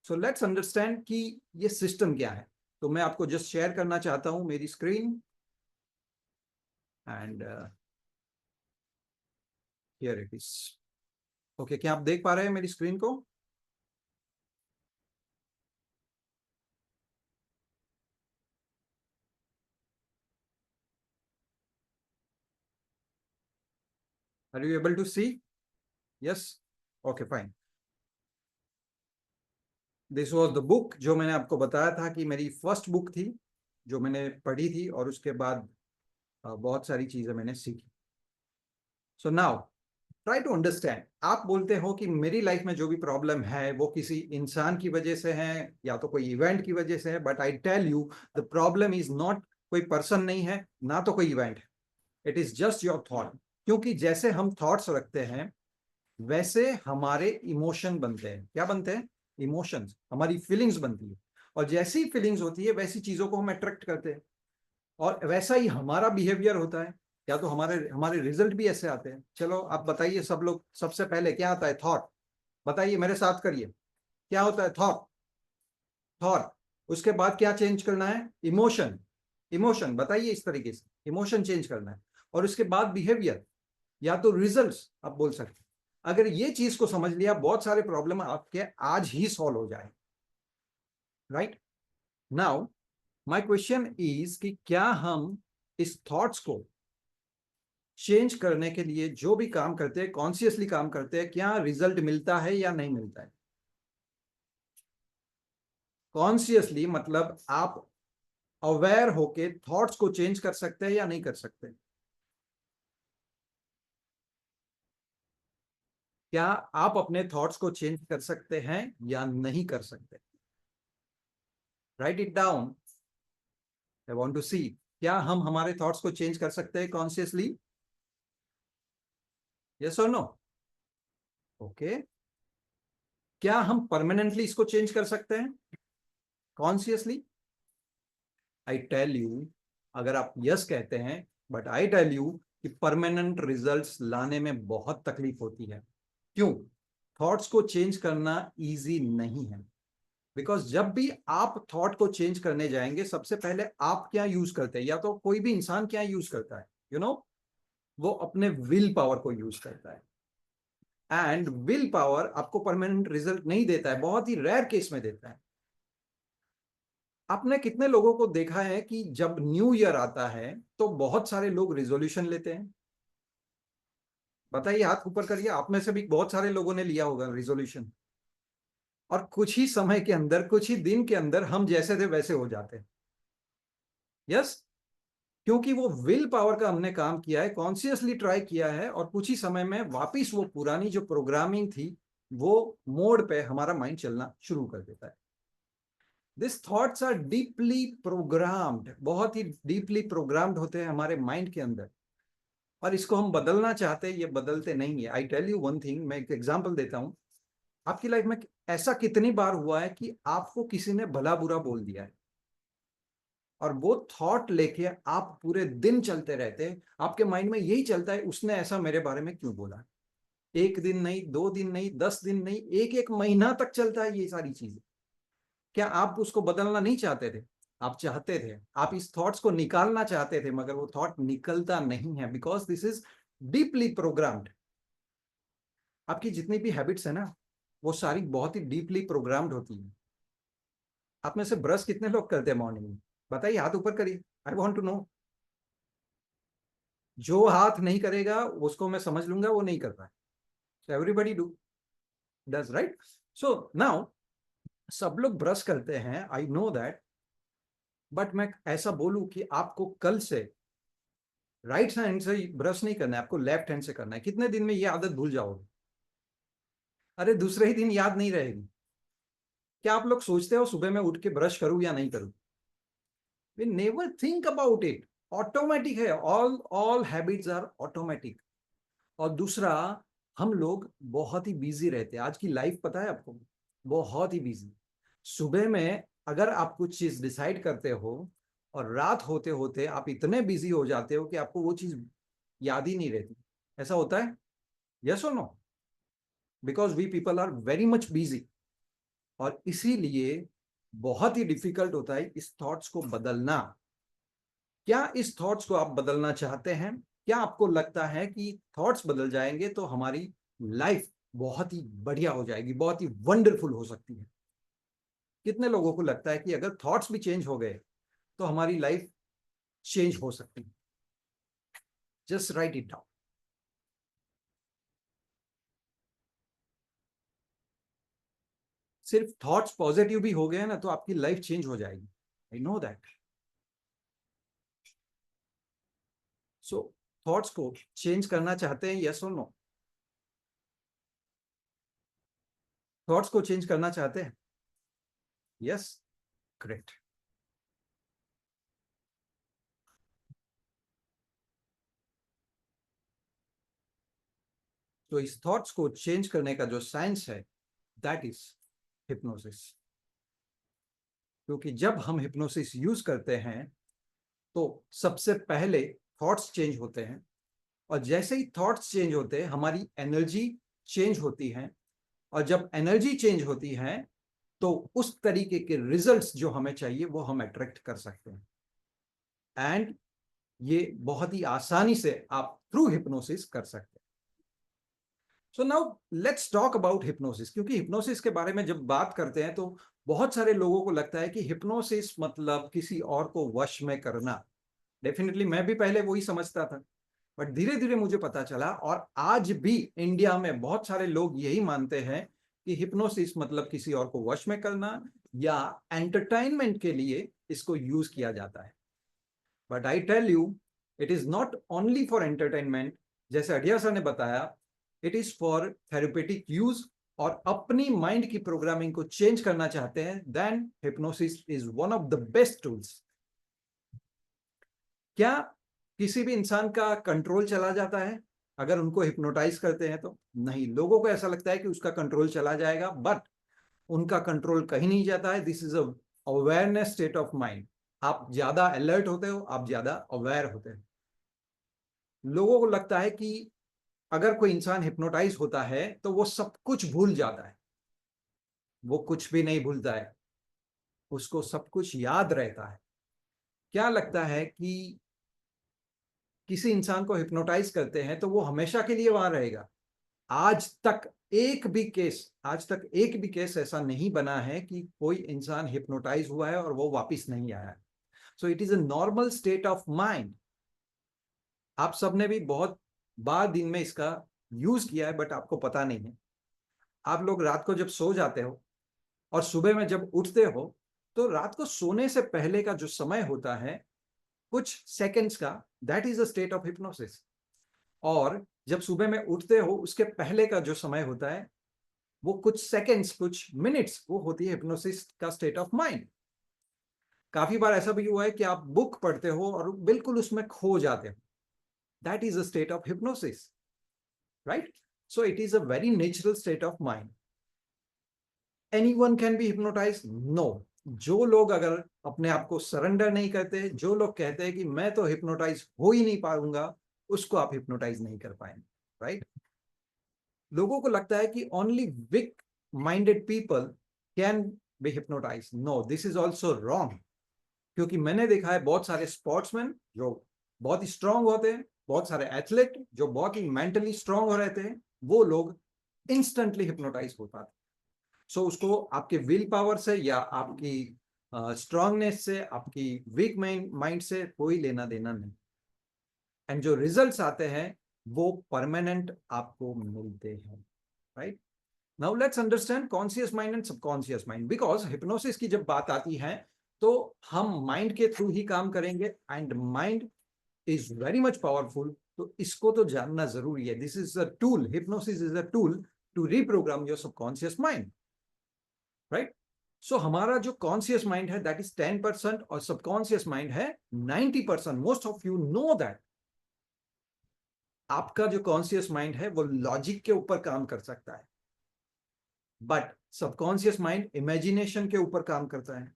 सो लेट्स अंडरस्टैंड कि ये सिस्टम क्या है. तो मैं आपको जस्ट शेयर करना चाहता हूं मेरी screen, and here it is. Okay, क्या आप देख पा रहे हैं मेरी स्क्रीन को? Are you able to see? Yes. Okay, fine. This was the book जो मैंने आपको बताया था कि मेरी फर्स्ट बुक थी, जो मैंने पढ़ी थी, और उसके बाद बहुत सारी चीजें मैंने सीखी. So now try to understand. आप बोलते हो कि मेरी लाइफ में जो भी प्रॉब्लम है वो किसी इंसान की वजह से है, या तो कोई इवेंट की वजह से है, but I tell you the problem is not, कोई पर्सन नहीं है, ना तो कोई इवेंट है. It is just your thought. क्योंकि जैसे हम थॉट्स रखते हैं, वैसे हमारे इमोशन बनते हैं. क्या बनते हैं? इमोशंस. हमारी फीलिंग्स बनती है, और जैसी फीलिंग्स होती है वैसी चीजों को हम अट्रैक्ट करते हैं, और वैसा ही हमारा बिहेवियर होता है, या तो हमारे हमारे रिजल्ट भी ऐसे आते हैं. चलो आप बताइए सब लोग, सबसे पहले क्या आता है? थॉट. बताइए, मेरे साथ करिए. क्या होता है? थॉट. थॉट. उसके बाद क्या चेंज करना है? इमोशन. इमोशन बताइए इस तरीके से, इमोशन चेंज करना है. और उसके बाद बिहेवियर, या तो रिजल्ट्स आप बोल सकते हैं. अगर ये चीज को समझ लिया, बहुत सारे प्रॉब्लम आपके आज ही सॉल्व हो जाए. Right now my question is कि क्या हम इस थॉट्स को चेंज करने के लिए जो भी काम करते हैं, कॉन्शियसली काम करते हैं, क्या रिजल्ट मिलता है या नहीं मिलता है? कॉन्शियसली मतलब आप अवेयर होके थॉट्स को चेंज कर सकते हैं या नहीं कर सकते? क्या आप अपने थॉट्स को चेंज कर सकते हैं या नहीं कर सकते? Write it down. I want to see, क्या हम हमारे थॉट्स को चेंज कर सकते हैं कॉन्शियसली? यस और नो? ओके. क्या हम परमानेंटली इसको चेंज कर सकते हैं कॉन्शियसली? आई टेल यू, अगर आप यस कहते हैं, बट आई टेल यू कि परमानेंट रिजल्ट्स लाने में बहुत तकलीफ होती है. क्यों? थॉट्स को चेंज करना इजी नहीं है. बिकॉज जब भी आप थॉट को चेंज करने जाएंगे, सबसे पहले आप क्या यूज करते हैं, या तो कोई भी इंसान क्या यूज करता है, यू नो, वो अपने विल पावर को यूज करता है. एंड विल पावर आपको परमानेंट रिजल्ट नहीं देता है, बहुत ही रेयर केस में देता है. आपने कितने लोगों को देखा है कि जब न्यू ईयर आता है तो बहुत सारे लोग रिजोल्यूशन लेते हैं? बताइए, हाथ ऊपर करिए. आप में से भी बहुत सारे लोगों ने लिया होगा रिजोल्यूशन, और कुछ ही समय के अंदर, कुछ ही दिन के अंदर हम जैसे थे वैसे हो जाते हैं. यस. क्योंकि वो विल पावर का हमने काम किया है, कॉन्शियसली ट्राई किया है, और कुछ ही समय में वापिस वो पुरानी जो प्रोग्रामिंग थी, वो मोड पे हमारा माइंड चलना शुरू कर देता है. This thoughts are deeply programmed, बहुत ही डीपली प्रोग्राम्ड होते हैं हमारे माइंड के अंदर, और इसको हम बदलना चाहते हैं, ये बदलते नहीं है. I tell you one thing, मैं एक एग्जांपल देता हूं. आपकी लाइफ में ऐसा कितनी बार हुआ है कि आपको किसी ने भला बुरा बोल दिया है? और वो थॉट लेके आप पूरे दिन चलते रहते हैं, आपके माइंड में यही चलता है उसने ऐसा मेरे बारे में क्यों बोला। एक दिन नहीं, 2 दिन नहीं, 10 दिन नहीं, एक महीना तक चलता है ये सारी चीजें। क्या आप उसको बदलना नहीं चाहते थे? आप चाहते थे, आप इस थॉट्स को निकालना चाहते थे, मगर वो थॉट निकलता नहीं है because this is deeply programmed. आपकी जितनी भी हैबिट्स है ना, वो सारी बहुत ही डीपली प्रोग्राम्ड होती है। आप में से ब्रश कितने लोग करते हैं मॉर्निंग में? बताइए, हाथ ऊपर करिए, आई वॉन्ट टू नो। जो हाथ नहीं करेगा उसको मैं समझ लूंगा वो नहीं कर रहा है। So everybody do does, right? So now सब लोग ब्रश करते हैं, आई नो दैट, बट मैं ऐसा बोलूं कि आपको कल से राइट हैंड से ब्रश नहीं करना है, आपको लेफ्ट हैंड से करना है। कितने दिन में ये आदत भूल जाओगे? अरे दूसरे ही दिन याद नहीं रहेगी। क्या आप लोग सोचते हो सुबह में उठ के ब्रश करूं या नहीं करूं? We never think about it. Automatic है, ऑल हैबिट्स आर ऑटोमेटिक। और दूसरा, हम लोग बहुत ही बिजी रहते हैं। आज की लाइफ पता है आपको, बहुत ही बिजी। सुबह में अगर आप कुछ चीज डिसाइड करते हो और रात होते होते आप इतने बिजी हो जाते हो कि आपको वो चीज याद ही नहीं रहती। ऐसा होता है? यस और no? Because we people are very much busy. और इसीलिए बहुत ही डिफिकल्ट होता है इस थॉट्स को बदलना। क्या इस थॉट्स को आप बदलना चाहते हैं? क्या आपको लगता है कि थॉट्स बदल जाएंगे तो हमारी लाइफ बहुत ही बढ़िया हो जाएगी, बहुत ही वंडरफुल हो सकती है? कितने लोगों को लगता है कि अगर थॉट्स भी चेंज हो गए तो हमारी लाइफ चेंज हो सकती है? Just write it down. सिर्फ थॉट्स पॉजिटिव भी हो गए ना तो आपकी लाइफ चेंज हो जाएगी। I know that. So thoughts को चेंज करना चाहते हैं, यस और नो? थॉट्स को चेंज करना चाहते हैं? Yes, great. तो इस थॉट्स को चेंज करने का जो साइंस है, दैट इज हिप्नोसिस। क्योंकि जब हम हिप्नोसिस यूज करते हैं तो सबसे पहले थॉट्स चेंज होते हैं, और जैसे ही थॉट्स चेंज होते हैं हमारी एनर्जी चेंज होती है, और जब एनर्जी चेंज होती है तो उस तरीके के रिजल्ट्स जो हमें चाहिए वो हम अट्रैक्ट कर सकते हैं। एंड ये बहुत ही आसानी से आप थ्रू हिप्नोसिस कर सकते हैं। So now let's talk about hypnosis. क्योंकि हिप्नोसिस के बारे में जब बात करते हैं तो बहुत सारे लोगों को लगता है कि हिप्नोसिस मतलब किसी और को वश में करना। डेफिनेटली मैं भी पहले वही समझता था, बट धीरे धीरे मुझे पता चला, और आज भी इंडिया में बहुत सारे लोग यही मानते हैं कि हिप्नोसिस मतलब किसी और को वश में करना, या एंटरटेनमेंट के लिए इसको यूज किया जाता है। But I tell you, it is not only for entertainment. जैसे अडिया सर ने बताया, it is for therapeutic use. और अपनी माइंड की प्रोग्रामिंग को चेंज करना चाहते हैं, then hypnosis is one of the best tools. क्या किसी भी इंसान का कंट्रोल चला जाता है अगर उनको हिप्नोटाइज करते हैं? तो नहीं। लोगों को ऐसा लगता है कि उसका कंट्रोल चला जाएगा, बट उनका कंट्रोल कहीं नहीं जाता है। This is a awareness state of mind. आप ज्यादा अलर्ट होते हो, आप ज्यादा अवेयर होते हो। लोगों को लगता है कि अगर कोई इंसान हिप्नोटाइज होता है तो वो सब कुछ भूल जाता है। वो कुछ भी नहीं भूलता है, उसको सब कुछ याद रहता है। क्या लगता है कि किसी इंसान को हिप्नोटाइज करते हैं तो वो हमेशा के लिए वहां रहेगा? आज तक एक भी केस ऐसा नहीं बना है कि कोई इंसान हिप्नोटाइज हुआ है और वो वापस नहीं आया। So it is a normal state of mind. आप सबने भी बहुत बार दिन में इसका यूज किया है, बट आपको पता नहीं है। आप लोग रात को जब सो जाते हो और सुबह में जब उठते हो, तो रात को सोने से पहले का जो समय होता है, कुछ सेकंड्स का, that is a state of hypnosis. और जब सुबह में उठते हो उसके पहले का जो समय होता है, वो कुछ सेकंड्स, कुछ मिनट्स, वो होती है हिप्नोसिस का स्टेट ऑफ माइंड। काफी बार ऐसा भी हुआ है कि आप बुक पढ़ते हो और बिल्कुल उसमें खो जाते हो। That is a state of hypnosis, right? So it is a very natural state of mind. Anyone can be hypnotized? No. जो लोग अगर अपने आप को सरेंडर नहीं करते, जो लोग कहते हैं कि मैं तो हिप्नोटाइज हो ही नहीं पाऊंगा, उसको आप हिप्नोटाइज नहीं कर पाएंगे, राइट? लोगों को लगता है कि only weak minded people can be hypnotize. No, this is also wrong. क्योंकि मैंने देखा है बहुत सारे स्पोर्ट्समैन जो बहुत ही स्ट्रांग होते हैं, बहुत सारे एथलीट जो बहुत ही मेंटली स्ट्रांग हो रहते हैं, वो लोग इंस्टेंटली हिप्नोटाइज हो पाते। सो उसको आपके विल पावर से या आपकी स्ट्रांगनेस से, आपकी वीक माइंड से कोई लेना देना नहीं। एंड जो रिजल्ट्स आते हैं वो परमानेंट आपको मिलते हैं, right? Now let's understand conscious mind and subconscious mind, because hypnosis की जब बात आती है तो हम माइंड के थ्रू ही काम करेंगे and mind is very much powerful. तो इसको तो जानना जरूरी है। This is a tool, hypnosis is a tool to reprogram your subconscious mind, right? So हमारा जो कॉन्शियस माइंड है दैट इज 10% और सबकॉन्शियस माइंड है 90%। Most of you know that आपका जो कॉन्शियस माइंड है वो लॉजिक के ऊपर काम कर सकता है, बट सबकॉन्शियस माइंड इमेजिनेशन के ऊपर काम करता है।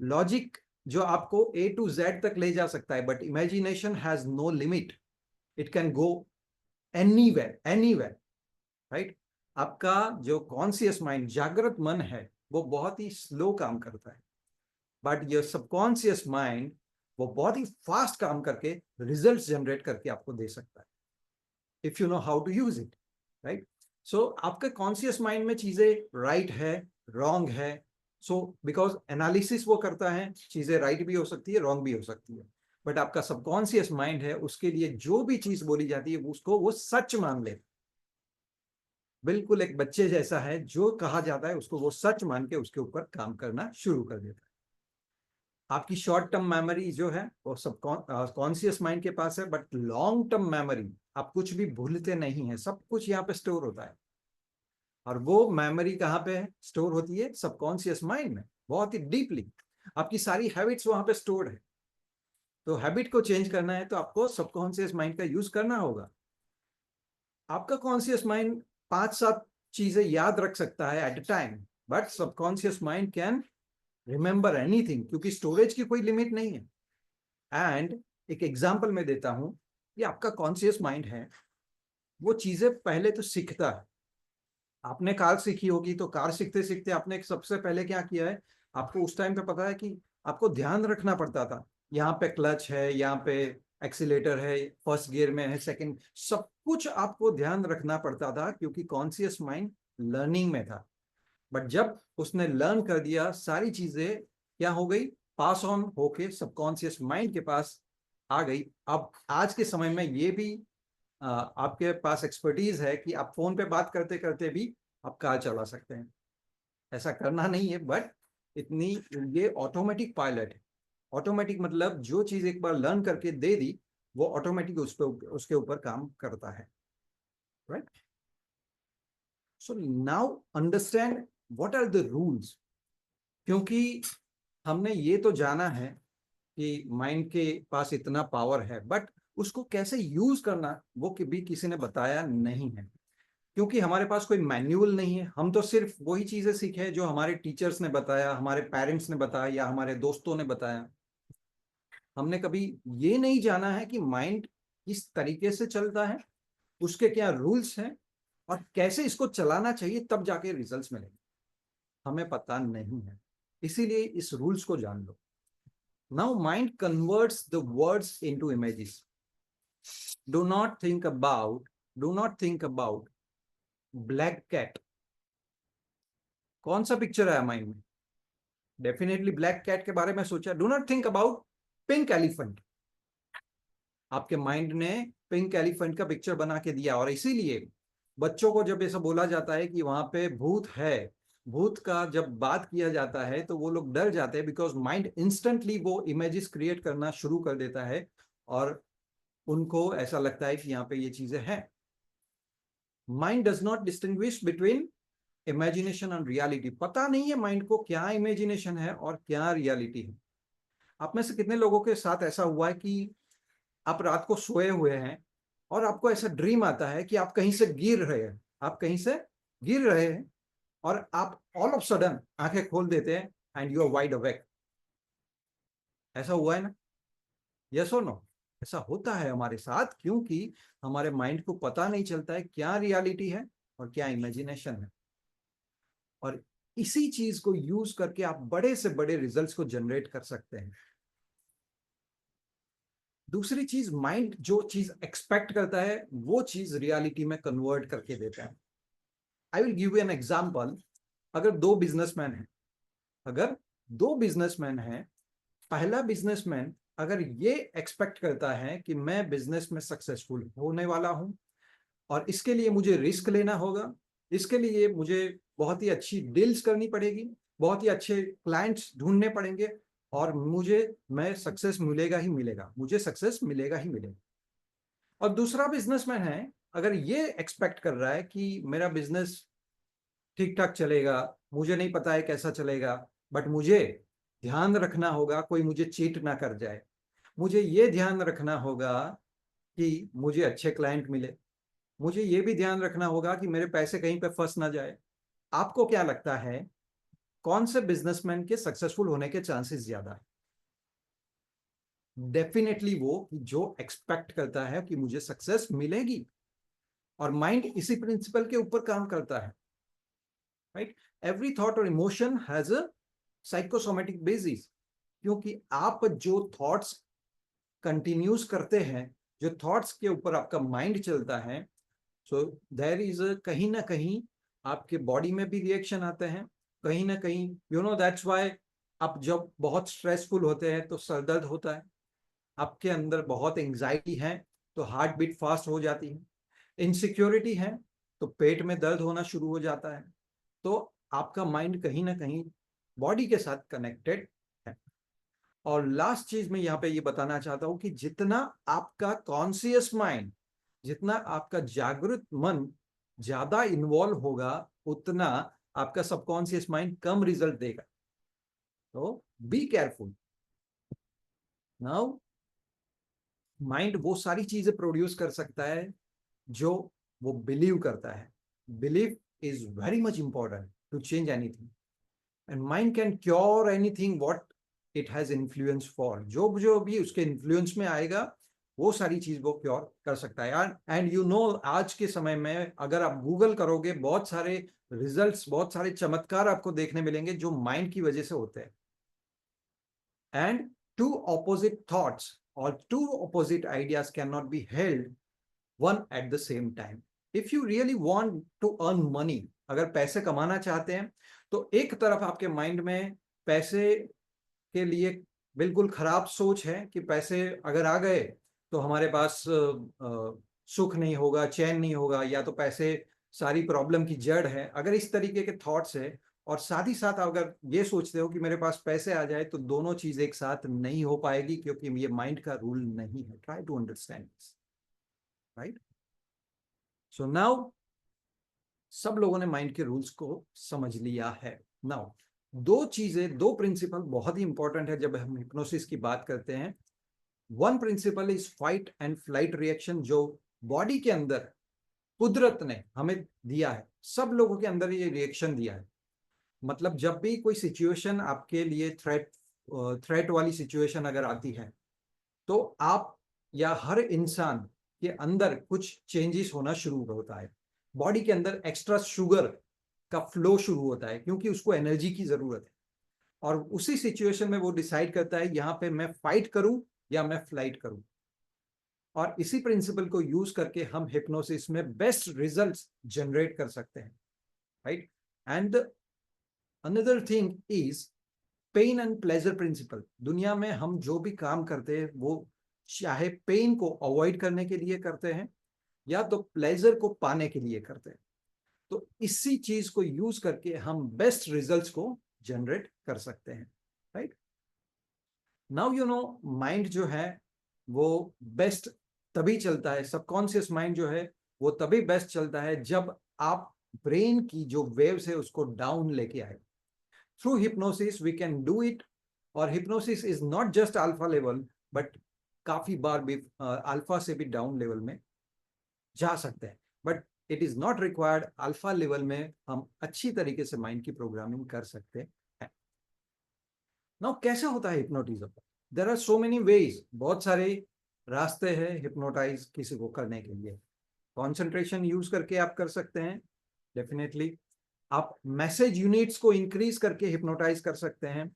लॉजिक जो आपको A to Z तक ले जा सकता है, but imagination has no limit, it can go anywhere anywhere, right? आपका जो कॉन्शियस माइंड, जागृत मन है, वो बहुत ही स्लो काम करता है, बट योर सबकॉन्शियस माइंड वो बहुत ही फास्ट काम करके रिजल्ट्स जनरेट करके आपको दे सकता है, if you know how to use it, right? So आपके कॉन्शियस माइंड में चीजें राइट है, रॉन्ग है। सो बिकॉज एनालिसिस वो करता है, चीजें राइट भी हो सकती है, रॉन्ग भी हो सकती है, बट आपका सबकॉन्शियस माइंड है उसके लिए जो भी चीज बोली जाती है उसको वो सच मान ले। बिल्कुल एक बच्चे जैसा है, जो कहा जाता है उसको वो सच मान के उसके ऊपर काम करना शुरू कर देता है। आपकी शॉर्ट टर्म मेमोरी जो है वो सब कॉन्शियस माइंड के पास है, बट लॉन्ग टर्म मेमोरी आप कुछ भी भूलते नहीं है, सब कुछ यहाँ पे स्टोर होता है। और वो मेमोरी कहाँ पे स्टोर होती है? सबकॉन्शियस माइंड में, बहुत ही डीपली। आपकी सारी हैबिट्स वहां पे स्टोर्ड है। तो हैबिट को चेंज करना है तो आपको सबकॉन्शियस माइंड का यूज करना होगा। आपका कॉन्शियस माइंड 5-7 चीजें याद रख सकता है at a time, but subconscious mind can remember anything, क्योंकि स्टोरेज की कोई लिमिट नहीं है। एंड एक एग्जांपल मैं देता हूं कि आपका कॉन्शियस माइंड है वो चीजें पहले तो सीखता है। आपने कार सीखी होगी तो कार सीखते सीखते आपने सबसे पहले क्या किया है? आपको उस टाइम पे पता है कि आपको ध्यान रखना पड़ता था, यहाँ पे क्लच है, यहाँ पे एक्सीलेटर है, फर्स्ट गियर में है, सेकंड, सब कुछ आपको ध्यान रखना पड़ता था क्योंकि कॉन्शियस माइंड लर्निंग में था। बट जब उसने लर्न कर दिया, सारी चीजें क्या हो गई? पास ऑन होके सबकॉन्शियस माइंड के पास आ गई। अब आज के समय में ये भी आपके पास एक्सपर्टीज है कि आप फोन पे बात करते करते भी आप कार चला सकते हैं। ऐसा करना नहीं है, बट इतनी ये ऑटोमेटिक पायलट है। ऑटोमेटिक मतलब जो चीज एक बार लर्न करके दे दी वो ऑटोमेटिक उस पे उसके ऊपर काम करता है, right? So now understand what are the rules. क्योंकि हमने ये तो जाना है कि माइंड के पास इतना पावर है, बट उसको कैसे यूज करना वो भी किसी ने बताया नहीं है। क्योंकि हमारे पास कोई मैन्युअल नहीं है, हम तो सिर्फ वही चीजें सीखे हैं जो हमारे टीचर्स ने बताया, हमारे पेरेंट्स ने बताया या हमारे दोस्तों ने बताया। हमने कभी ये नहीं जाना है कि माइंड किस तरीके से चलता है, उसके क्या रूल्स हैं और कैसे इसको चलाना चाहिए, तब जाके रिजल्ट्स मिलेंगे। हमें पता नहीं है, इसीलिए इस रूल्स को जान लो। Now mind converts the words into images. Do not think about black cat. कौन सा पिक्चर आया माइंड में? डेफिनेटली ब्लैक कैट के बारे में सोचा। Do not think about pink elephant. आपके माइंड ने पिंक एलिफेंट का पिक्चर बना के दिया, और इसीलिए बच्चों को जब ऐसा बोला जाता है कि वहां पे भूत है, भूत का जब बात किया जाता है तो वो लोग डर जाते हैं, बिकॉज माइंड इंस्टेंटली वो इमेजेस क्रिएट करना शुरू कर देता है और उनको ऐसा लगता है कि यहाँ पे ये चीजें हैं। Mind does not distinguish between imagination and reality. पता नहीं है माइंड को क्या इमेजिनेशन है और क्या रियलिटी है। आप में से कितने लोगों के साथ ऐसा हुआ है कि आप रात को सोए हुए हैं और आपको ऐसा ड्रीम आता है कि आप कहीं से गिर रहे हैं, आप कहीं से गिर रहे हैं, और आप ऑल ऑफ सडन आंखें खोल देते हैं and you are wide awake. ऐसा हुआ है ना? यस और नो? ऐसा होता है हमारे साथ, क्योंकि हमारे माइंड को पता नहीं चलता है क्या रियलिटी है और क्या इमेजिनेशन है। और इसी चीज को यूज करके आप बड़े से बड़े रिजल्ट्स को जनरेट कर सकते हैं। दूसरी चीज, माइंड जो चीज एक्सपेक्ट करता है वो चीज रियलिटी में कन्वर्ट करके देता है। I will give you an example. अगर दो बिजनेसमैन हैं, पहला बिजनेसमैन अगर ये एक्सपेक्ट करता है कि मैं बिजनेस में सक्सेसफुल होने वाला हूं और इसके लिए मुझे रिस्क लेना होगा, इसके लिए मुझे बहुत ही अच्छी डील्स करनी पड़ेगी, बहुत ही अच्छे क्लाइंट्स ढूंढने पड़ेंगे और मैं सक्सेस मिलेगा ही मिलेगा, मुझे सक्सेस मिलेगा ही मिलेगा। और दूसरा बिजनेसमैन है, अगर ये एक्सपेक्ट कर रहा है कि मेरा बिजनेस ठीक ठाक चलेगा, मुझे नहीं पता है कैसा चलेगा, बट मुझे ध्यान रखना होगा कोई मुझे चीट ना कर जाए, मुझे ये ध्यान रखना होगा कि मुझे अच्छे क्लाइंट मिले, मुझे ये भी ध्यान रखना होगा कि मेरे पैसे कहीं पे फंस ना जाए। आपको क्या लगता है कौन से बिजनेसमैन के सक्सेसफुल होने के चांसेस ज्यादा है? डेफिनेटली वो जो एक्सपेक्ट करता है कि मुझे सक्सेस मिलेगी। और माइंड इसी प्रिंसिपल के ऊपर काम करता है, राइट? एवरी थॉट और emotion has a psychosomatic basis. क्योंकि आप जो थॉट्स कंटिन्यूस करते हैं, जो थॉट्स के ऊपर आपका माइंड चलता है, सो देयर इज कहीं ना कहीं आपके बॉडी में भी रिएक्शन आते हैं, कहीं ना कहीं दैट्स व्हाई आप जब बहुत स्ट्रेसफुल होते हैं तो सर दर्द होता है, आपके अंदर बहुत एंजाइटी है तो हार्ट बीट फास्ट हो जाती है, इनसिक्योरिटी है तो पेट में दर्द होना शुरू हो जाता है। तो आपका माइंड कहीं ना कहीं बॉडी के साथ कनेक्टेड है। और लास्ट चीज मैं यहाँ पे ये बताना चाहता हूं कि जितना आपका कॉन्शियस माइंड, जितना आपका जागृत मन ज्यादा इन्वॉल्व होगा, उतना आपका सबकॉन्शियस माइंड कम रिजल्ट देगा। तो बी केयरफुल। नाउ माइंड वो सारी चीजें प्रोड्यूस कर सकता है जो वो बिलीव करता है। Believe is very much important to change anything, and mind can cure anything what it has influence for. जो जो भी उसके इन्फ्लुएंस में आएगा वो सारी चीज वो क्योर कर सकता है। एंड आज के समय में अगर आप गूगल करोगे, बहुत सारे रिजल्ट्स, बहुत सारे चमत्कार आपको देखने मिलेंगे जो माइंड की वजह से होते हैं। एंड टू ऑपोजिट थॉट्स और two opposite ideas can not be held one at the same time. If you really want to earn money, अगर पैसे कमाना चाहते हैं, तो एक तरफ आपके माइंड में पैसे के लिए बिल्कुल खराब सोच है कि पैसे अगर आ गए तो हमारे पास सुख नहीं होगा, चैन नहीं होगा, या तो पैसे सारी प्रॉब्लम की जड़ है। अगर इस तरीके के थॉट्स है और साथ ही साथ अगर ये सोचते हो कि मेरे पास पैसे आ जाए, तो दोनों चीज एक साथ नहीं हो पाएगी, क्योंकि ये माइंड का रूल नहीं है। Try to understand this, right? So now सब लोगों ने माइंड के रूल्स को समझ लिया है। नाउ दो प्रिंसिपल बहुत ही इंपॉर्टेंट है जब हम हिप्नोसिस की बात करते हैं। One principle is fight and flight reaction, जो बॉडी के अंदर कुदरत ने हमें दिया है, सब लोगों के अंदर ये रिएक्शन दिया है। मतलब जब भी कोई सिचुएशन आपके लिए थ्रेट वाली सिचुएशन अगर आती है, तो आप या हर इंसान के अंदर कुछ चेंजेस होना शुरू होता है। बॉडी के अंदर एक्स्ट्रा शुगर का फ्लो शुरू होता है, क्योंकि उसको एनर्जी की जरूरत है। और उसी सिचुएशन में वो डिसाइड करता है यहाँ पे मैं फाइट करूं या मैं फ्लाइट करूं। और इसी प्रिंसिपल को यूज करके हम हिप्नोसिस में बेस्ट रिजल्ट्स जनरेट कर सकते हैं, right? And another thing is pain and pleasure principle. दुनिया में हम जो भी काम करते हैं वो चाहे पेन को अवॉइड करने के लिए करते हैं या तो प्लेजर को पाने के लिए करते हैं। तो इसी चीज को यूज करके हम बेस्ट रिजल्ट्स को जनरेट कर सकते हैं, राइट? नाउ माइंड जो है वो बेस्ट तभी चलता है, सबकॉन्शियस माइंड जो है वो तभी बेस्ट चलता है जब आप ब्रेन की जो वेव्स है उसको डाउन लेके आए। Through hypnosis we can do it. और hypnosis is not just alpha level, but काफी बार भी अल्फा से भी डाउन लेवल में जा सकते हैं। But it is not required, alpha level में हम अच्छी तरीके से माइंड की प्रोग्रामिंग कर सकते हैं। नाउ कैसे होता है hypnotism? There are so many ways, बहुत सारे रास्ते हैं हिप्नोटाइज किसी को करने के लिए। कंसंट्रेशन यूज करके आप कर सकते हैं, डेफिनेटली। आप मैसेज यूनिट्स को इंक्रीज करके हिप्नोटाइज कर सकते हैं,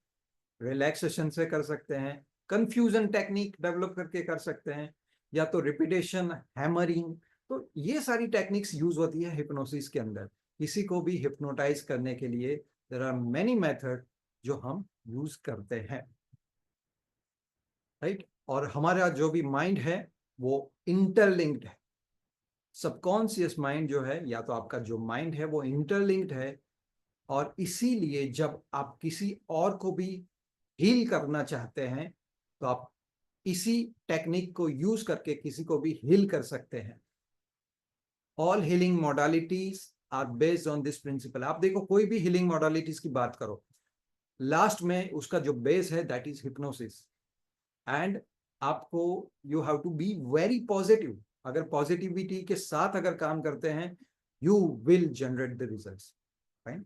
रिलैक्सेशन से कर सकते हैं, कंफ्यूजन टेक्निक डेवलप करके कर सकते हैं, या तो रिपीटेशन, हैमरिंग। तो ये सारी टेक्निक्स यूज होती है हिप्नोसिस के अंदर, किसी को भी हिप्नोटाइज करने के लिए। देयर आर मेनी मेथड जो हम यूज करते हैं, राइट। और हमारा जो भी माइंड है वो इंटरलिंक्ड है। सबकॉन्शियस माइंड जो है, या तो आपका जो माइंड है वो इंटरलिंक्ड है। और इसीलिए जब आप किसी और को भी हील करना चाहते हैं तो आप इसी टेक्निक को यूज करके किसी को भी हील कर सकते हैं। All healing modalities are based on this principle. आप देखो, कोई भी हीलिंग मॉडलिटीज की बात करो, लास्ट में उसका जो बेस है दैट इज हिप्नोसिस। एंड आपको you have to be very positive. अगर पॉजिटिविटी के साथ अगर काम करते हैं, you will generate the results, right.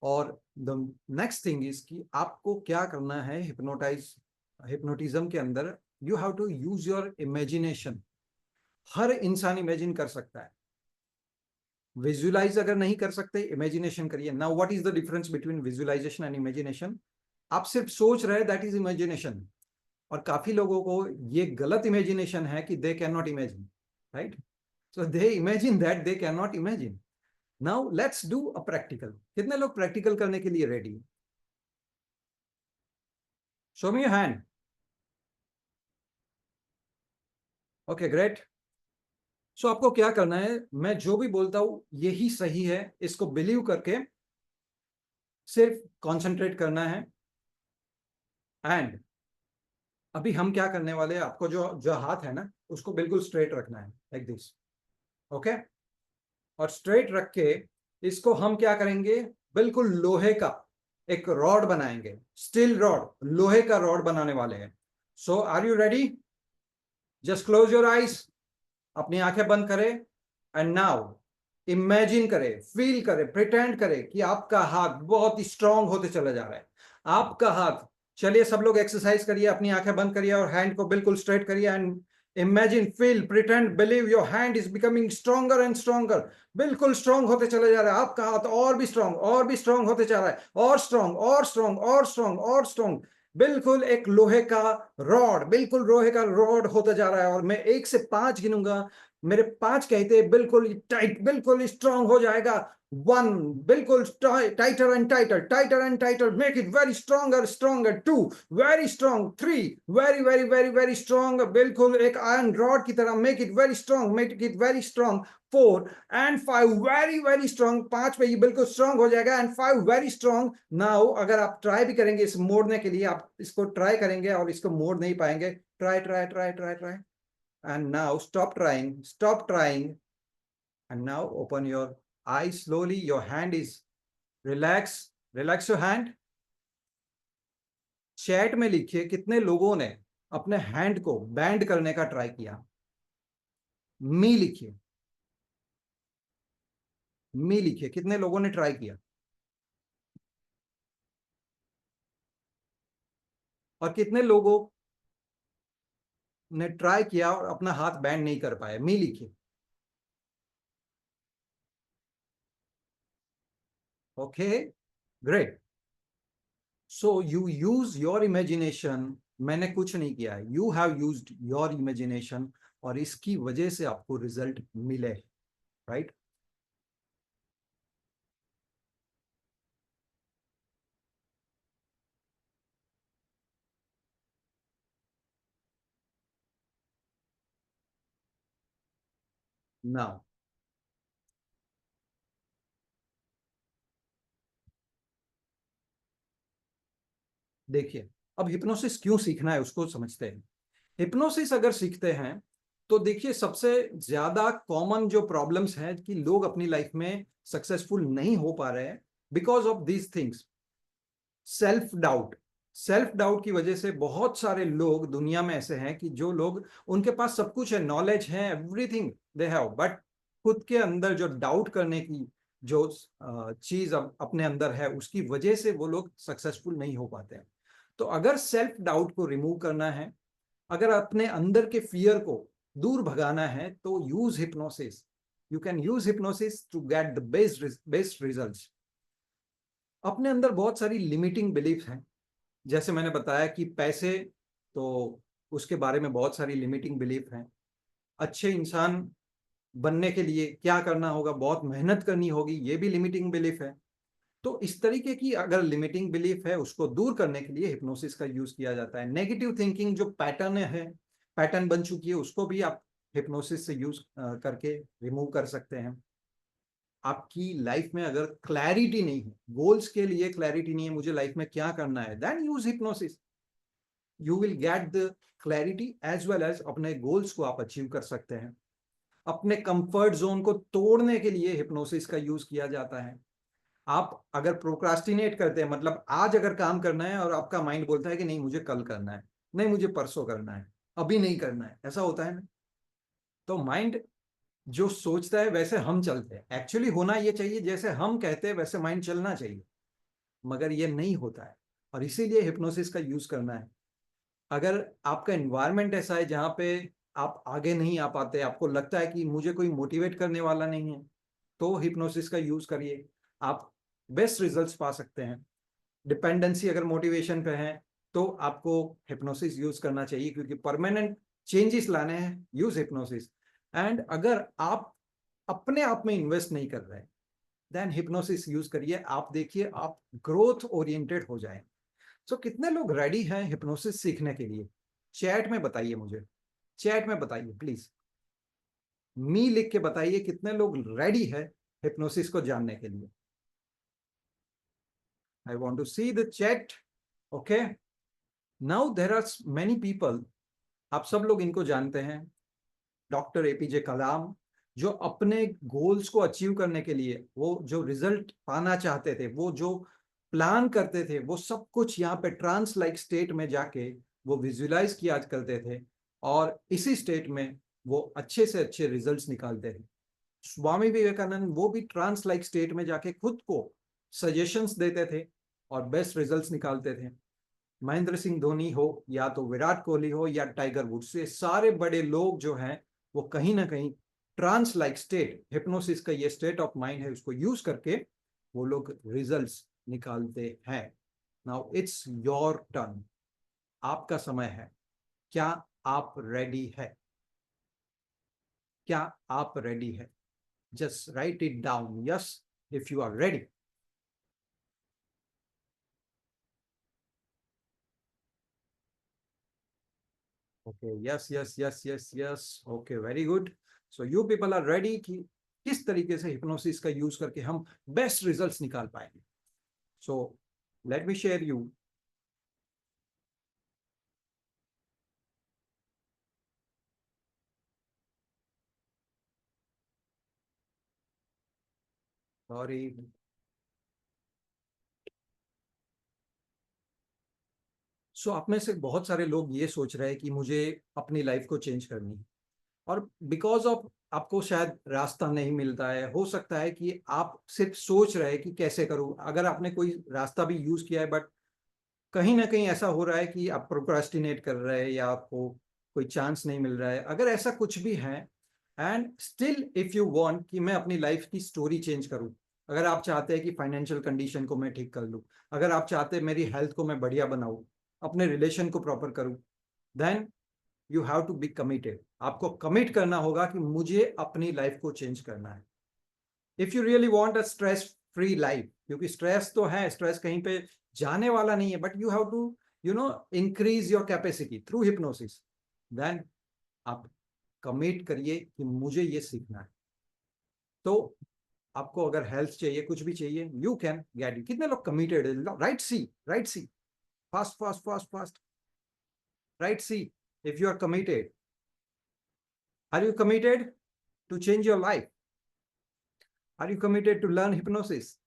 और द नेक्स्ट थिंग इज कि आपको क्या करना है हिप्नोटिज्म के अंदर। You have to use your imagination. हर इंसान इमेजिन कर सकता है। विजुअलाइज अगर नहीं कर सकते, इमेजिनेशन करिए। Now what is the difference between visualization and imagination? आप सिर्फ सोच रहे हैं, दैट इज इमेजिनेशन। और काफी लोगों को ये गलत इमेजिनेशन है कि they can not imagine, right. So they imagine that they can not imagine. Now let's do a practical. कितने लोग प्रैक्टिकल करने के लिए ready? Show me your hand. Okay, great. So आपको क्या करना है, मैं जो भी बोलता हूं यही सही है, इसको बिलीव करके सिर्फ कंसंट्रेट करना है। एंड अभी हम क्या करने वाले हैं, आपको जो जो हाथ है ना उसको बिल्कुल स्ट्रेट रखना है, लाइक दिस। ओके। और स्ट्रेट रख के इसको हम क्या करेंगे, बिल्कुल लोहे का एक रॉड बनाएंगे, स्टील रॉड, लोहे का रॉड बनाने वाले हैं। So are you ready? Just close your eyes. अपनी आंखें बंद करें। एंड नाउ इमेजिन करें, फील करें, प्रिटेंड करें कि आपका हाथ बहुत स्ट्रांग होते चला जा रहा है। आपका हाथ, चलिए सब लोग एक्सरसाइज करिए, अपनी आंखें बंद करिए और हैंड को बिल्कुल स्ट्रेट करिए। And imagine, feel, pretend, believe your hand is becoming stronger and stronger. बिल्कुल स्ट्रांग होते चले जा रहा है आपका हाथ, और भी स्ट्रांग, और भी स्ट्रांग होते जा रहा है, और स्ट्रांग, और स्ट्रांग, और स्ट्रांग, और स्ट्रांग। बिल्कुल एक लोहे का रॉड, बिल्कुल लोहे का रॉड होता जा रहा है। और मैं 1 से 5 गिनूंगा, मेरे 5 कहते बिल्कुल टाइट, बिल्कुल स्ट्रांग हो जाएगा। 1, बिल्कुल tighter and tighter, tighter and tighter, make it very stronger, stronger. 2, very strong. 3, very very very very strong, बिल्कुल एक आयरन रॉड की तरह, make it very strong, make it very strong. 4 and 5, very very strong. 5 पे ये बिल्कुल strong हो जाएगा, and 5 very strong. Now अगर आप ट्राई भी करेंगे इस मोड़ने के लिए, आप इसको ट्राई करेंगे और इसको मोड़ नहीं पाएंगे। Try try try try try. And now stop trying. And now open your eyes slowly. Your hand is relax your hand. Chat में लिखिए कितने लोगों ने अपने हैंड को बैंड करने का ट्राई किया। मी लिखिए, मी लिखिए, कितने लोगों ने ट्राई किया। और कितने लोगों ने ट्राई किया और अपना हाथ बैंड नहीं कर पाए। मी लिखिए। Okay, great. So you use your imagination. मैंने कुछ नहीं किया है, you have used your imagination, और इसकी वजह से आपको रिजल्ट मिले, राइट। नाउ देखिए, अब हिप्नोसिस क्यों सीखना है उसको समझते हैं। हिप्नोसिस अगर सीखते हैं तो देखिए, सबसे ज्यादा कॉमन जो प्रॉब्लम्स हैं कि लोग अपनी लाइफ में सक्सेसफुल नहीं हो पा रहे हैं because of these things. Self doubt, self doubt की वजह से बहुत सारे लोग दुनिया में ऐसे हैं कि जो लोग, उनके पास सब कुछ है, नॉलेज है, एवरीथिंग दे हैव, बट खुद के अंदर जो डाउट करने की जो चीज अपने अंदर है उसकी वजह से वो लोग सक्सेसफुल नहीं हो पाते हैं। तो अगर सेल्फ डाउट को रिमूव करना है, अगर अपने अंदर के फियर को दूर भगाना है, तो use hypnosis. You can use hypnosis to get the best results. अपने अंदर बहुत सारी लिमिटिंग बिलीफ हैं, जैसे मैंने बताया कि पैसे, तो उसके बारे में बहुत सारी लिमिटिंग बिलीफ हैं। अच्छे इंसान बनने के लिए क्या करना होगा, बहुत मेहनत करनी होगी, ये भी लिमिटिंग बिलीफ है। तो इस तरीके की अगर लिमिटिंग बिलीफ है, उसको दूर करने के लिए हिप्नोसिस का यूज किया जाता है। नेगेटिव थिंकिंग जो पैटर्न बन चुकी है, उसको भी आप हिप्नोसिस से यूज करके रिमूव कर सकते हैं। आपकी लाइफ में अगर क्लैरिटी नहीं है, गोल्स के लिए क्लैरिटी नहीं है, मुझे लाइफ में क्या करना है, then use hypnosis. You will get the clarity as well as अपने गोल्स को आप अचीव कर सकते हैं। अपने कंफर्ट जोन को तोड़ने के लिए हिप्नोसिस का यूज किया जाता है। आप अगर प्रोक्रास्टिनेट करते हैं, मतलब आज अगर काम करना है और आपका माइंड बोलता है कि नहीं मुझे कल करना है, नहीं मुझे परसों करना है, अभी नहीं करना है, ऐसा होता है ना। तो माइंड जो सोचता है वैसे हम चलते हैं। एक्चुअली होना ये चाहिए, जैसे हम कहते हैं वैसे माइंड चलना चाहिए, मगर ये नहीं होता है। और इसीलिए हिप्नोसिस का यूज करना है। अगर आपका एनवायरनमेंट ऐसा है जहाँ पे आप आगे नहीं आ पाते, आपको लगता है कि मुझे कोई मोटिवेट करने वाला नहीं है, तो हिप्नोसिस का यूज करिए, आप बेस्ट रिजल्ट्स पा सकते हैं। डिपेंडेंसी अगर मोटिवेशन पे है, तो आपको हिप्नोसिस यूज करना चाहिए, क्योंकि परमानेंट चेंजेस लाने हैं, यूज हिप्नोसिस। एंड अगर आप अपने आप में इन्वेस्ट नहीं कर रहे, देन हिप्नोसिस यूज करिए। आप देखिए आप ग्रोथ ओरिएंटेड हो जाए। सो कितने लोग रेडी हैं हिप्नोसिस सीखने के लिए? चैट में बताइए मुझे, चैट में बताइए प्लीज। मी लिख के बताइए कितने लोग रेडी है हिप्नोसिस को जानने के लिए। I want to see the chat. Okay, now there are many people, आप सब लोग इनको जानते हैं, डॉक्टर एपीजे कलाम, जो अपने गोल्स को अचीव करने के लिए, वो जो रिजल्ट पाना चाहते थे, वो जो प्लान करते थे, वो सब कुछ यहाँ पे ट्रांस लाइक स्टेट में जाके वो विजुलाइज किया करते थे, और इसी स्टेट में वो अच्छे से अच्छे रिजल्ट्स निकालते थे। स्वामी विवेकानंद वो भी ट्रांस लाइक स्टेट में जाके खुद को सजेशंस देते थे और बेस्ट रिजल्ट्स निकालते थे। महेंद्र सिंह धोनी हो, या तो विराट कोहली हो, या टाइगर वुड्स, ये सारे बड़े लोग जो हैं, वो कहीं ना कहीं ट्रांस लाइक स्टेट, हिप्नोसिस का ये स्टेट ऑफ माइंड है, उसको यूज करके वो लोग रिजल्ट्स निकालते हैं। नाउ इट्स योर टर्न, आपका समय है। क्या आप रेडी है? क्या आप रेडी है? Just write it down, yes, if you are ready. Okay, yes yes yes yes yes, okay, very good. So you people are ready कि किस तरीके से हिप्नोसिस का यूज करके हम बेस्ट रिजल्ट्स निकाल पाएंगे। So let me share you. Sorry. So आप में से बहुत सारे लोग ये सोच रहे हैं कि मुझे अपनी लाइफ को चेंज करनी है, और बिकॉज ऑफ आपको शायद रास्ता नहीं मिलता है, हो सकता है कि आप सिर्फ सोच रहे हैं कि कैसे करूं। अगर आपने कोई रास्ता भी यूज किया है, बट कहीं ना कहीं ऐसा हो रहा है कि आप प्रोक्रास्टिनेट कर रहे हैं, या आपको कोई चांस नहीं मिल रहा है, अगर ऐसा कुछ भी है, and still if you want कि मैं अपनी लाइफ की स्टोरी चेंज करूं, अगर आप चाहते हैं कि फाइनेंशियल कंडीशन को मैं ठीक कर लूं, अगर आप चाहते हैं मेरी हेल्थ को मैं बढ़िया बनाऊं, अपने रिलेशन को प्रॉपर करूं, then you have to be committed. आपको कमिट करना होगा कि मुझे अपनी लाइफ को चेंज करना है। If you really want a stress free life, क्योंकि स्ट्रेस तो है, स्ट्रेस कहीं पे जाने वाला नहीं है, but you have to increase your capacity through hypnosis, then आप कमिट करिए कि मुझे ये सीखना है। तो आपको अगर हेल्थ चाहिए, कुछ भी चाहिए, यू कैन गेट इट। कितने लोग कमिटेड है? Right see, right see, fast fast fast fast, right see. If you are committed, are you committed to change your life? Are you committed to learn hypnosis?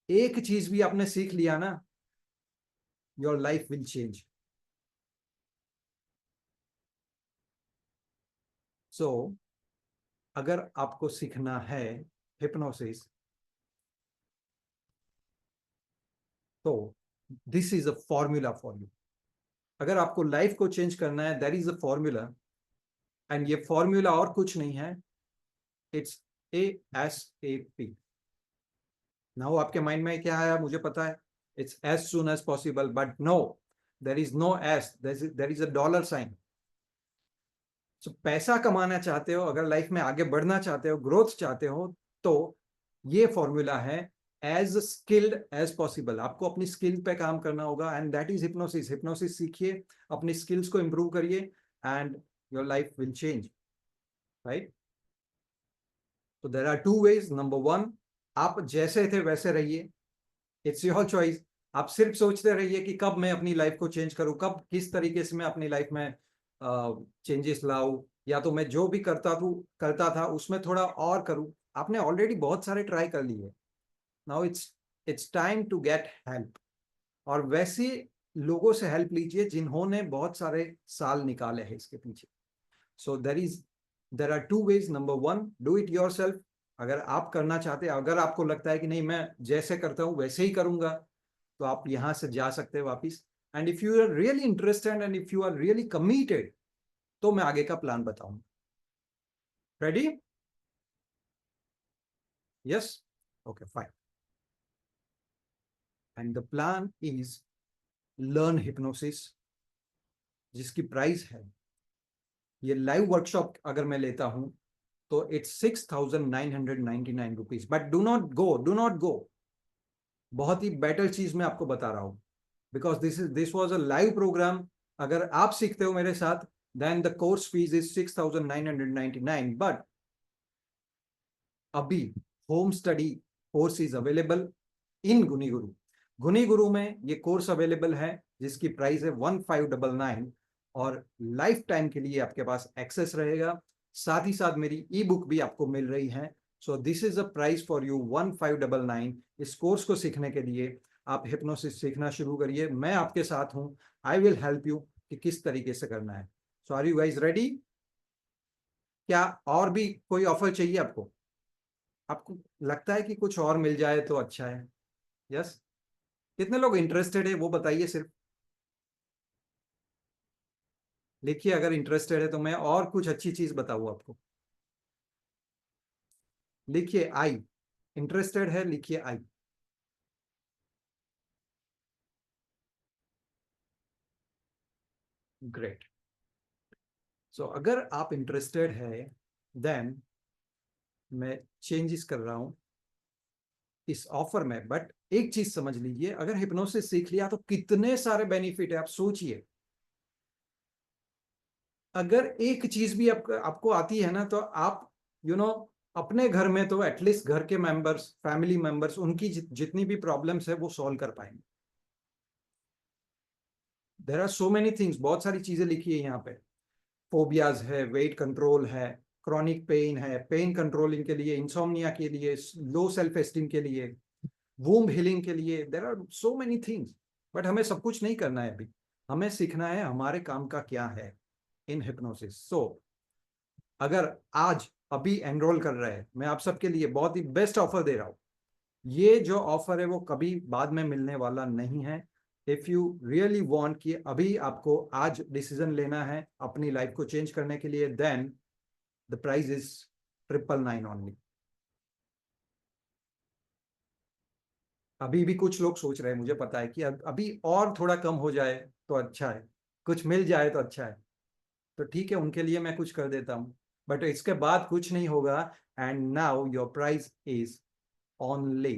एक चीज भी आपने सीख लिया ना, your life will change. So अगर आपको सीखना है hypnosis, तो this is a formula for you. अगर आपको लाइफ को चेंज करना है, there is a formula, and ये फॉर्मूला और कुछ नहीं है, इट्स ASAP. नाउ आपके माइंड में क्या आया मुझे पता है, it's as soon as possible, but no, there is no S, there is a dollar sign. So पैसा कमाना चाहते हो, अगर लाइफ में आगे बढ़ना चाहते हो, ग्रोथ चाहते हो, तो ये फॉर्मूला है, एज स्किल्ड एज पॉसिबल. आपको अपनी स्किल पे काम करना होगा, and that is hypnosis. Hypnosis सीखिए, अपनी स्किल्स को इंप्रूव करिए, and your life will change, right. तो there are two ways. Number one, आप जैसे थे वैसे रहिए, इट्स योर चॉइस. आप सिर्फ सोचते रहिए कि कब मैं अपनी लाइफ को चेंज करूं, कब किस तरीके से मैं अपनी लाइफ में चेंजेस लाऊं, या तो मैं जो भी करता था उसमें थोड़ा और करूं. आपने ऑलरेडी बहुत सारे ट्राई कर लिए. Now it's time to get help. और वैसे लोगों से हेल्प लीजिए जिन्होंने बहुत सारे साल निकाले हैं इसके पीछे. So there are two ways. Number one, do it yourself. अगर आप करना चाहते हैं, अगर आपको लगता है कि नहीं मैं जैसे करता हूं वैसे ही करूंगा, तो आप यहां से जा सकते हैं वापिस. And if you are really interested and if you are really committed, तो मैं आगे का प्लान बताऊंगा. Ready? Yes? Okay, fine. And the plan is learn hypnosis, जिसकी प्राइस है, ये लाइव वर्कशॉप अगर मैं लेता हूं तो it's 6,999 rupees. But do not go. बहुत ही बेटर चीज मैं आपको बता रहा हूं, because this was a live programme. अगर आप सीखते हो मेरे साथ, then the course fees is 6,999. But अभी home study course is available in Guni Guru. गुनी गुरु में ये कोर्स अवेलेबल है, जिसकी प्राइस है 1599, और लाइफ टाइम के लिए आपके पास एक्सेस रहेगा. साथ ही साथ मेरी ई बुक भी आपको मिल रही है. So this is a price for you, 1599. इस कोर्स को सीखने के लिए आप हिप्नोसिस सीखना शुरू करिए. मैं आपके साथ हूं. आई विल हेल्प यू कि किस तरीके से करना है. सो आर यू गाइज रेडी? क्या और भी कोई ऑफर चाहिए आपको? आपको लगता है कि कुछ और मिल जाए तो अच्छा है? यस? कितने लोग इंटरेस्टेड है वो बताइए सिर्फ. लिखिए अगर इंटरेस्टेड है, तो मैं और कुछ अच्छी चीज बताऊँ आपको. लिखिए आई. इंटरेस्टेड है, लिखिए आई. ग्रेट. सो अगर आप इंटरेस्टेड है, देन मैं चेंजेस कर रहा हूं इस ऑफर में. बट एक चीज समझ लीजिए, अगर हिप्नोसिस सीख लिया तो कितने सारे बेनिफिट है, आप सोचिए. अगर एक चीज भी आपको आती है ना, तो आप अपने घर में तो एटलीस्ट घर के मेंबर्स, फैमिली मेंबर्स, उनकी जितनी भी प्रॉब्लम्स है वो सॉल्व कर पाएंगे. There are so many things. बहुत सारी चीजें लिखी है यहाँ पे. फोबियाज है, वेट कंट्रोल है, क्रॉनिक पेन है, पेन कंट्रोलिंग के लिए, इंसोम्निया के लिए, लो सेल्फ एस्टीम के लिए, वूम्ब हीलिंग के लिए. There are so many things. But हमें सब कुछ नहीं करना है अभी. हमें सीखना है हमारे काम का क्या है इन हिप्नोसिस. सो अगर आज अभी एनरोल कर रहे हैं, मैं आप सबके लिए बहुत ही बेस्ट ऑफर दे रहा हूं. ये जो ऑफर है वो कभी बाद में मिलने वाला नहीं है. इफ यू रियली वांट कि अभी आपको आज डिसीजन लेना है अपनी लाइफ को चेंज करने के लिए, then the price is 999 only. अभी भी कुछ लोग सोच रहे हैं, मुझे पता है, कि अभी और थोड़ा कम हो जाए तो अच्छा है, कुछ मिल जाए तो अच्छा है. तो ठीक है, उनके लिए मैं कुछ कर देता हूं. बट इसके बाद कुछ नहीं होगा. And now your price is only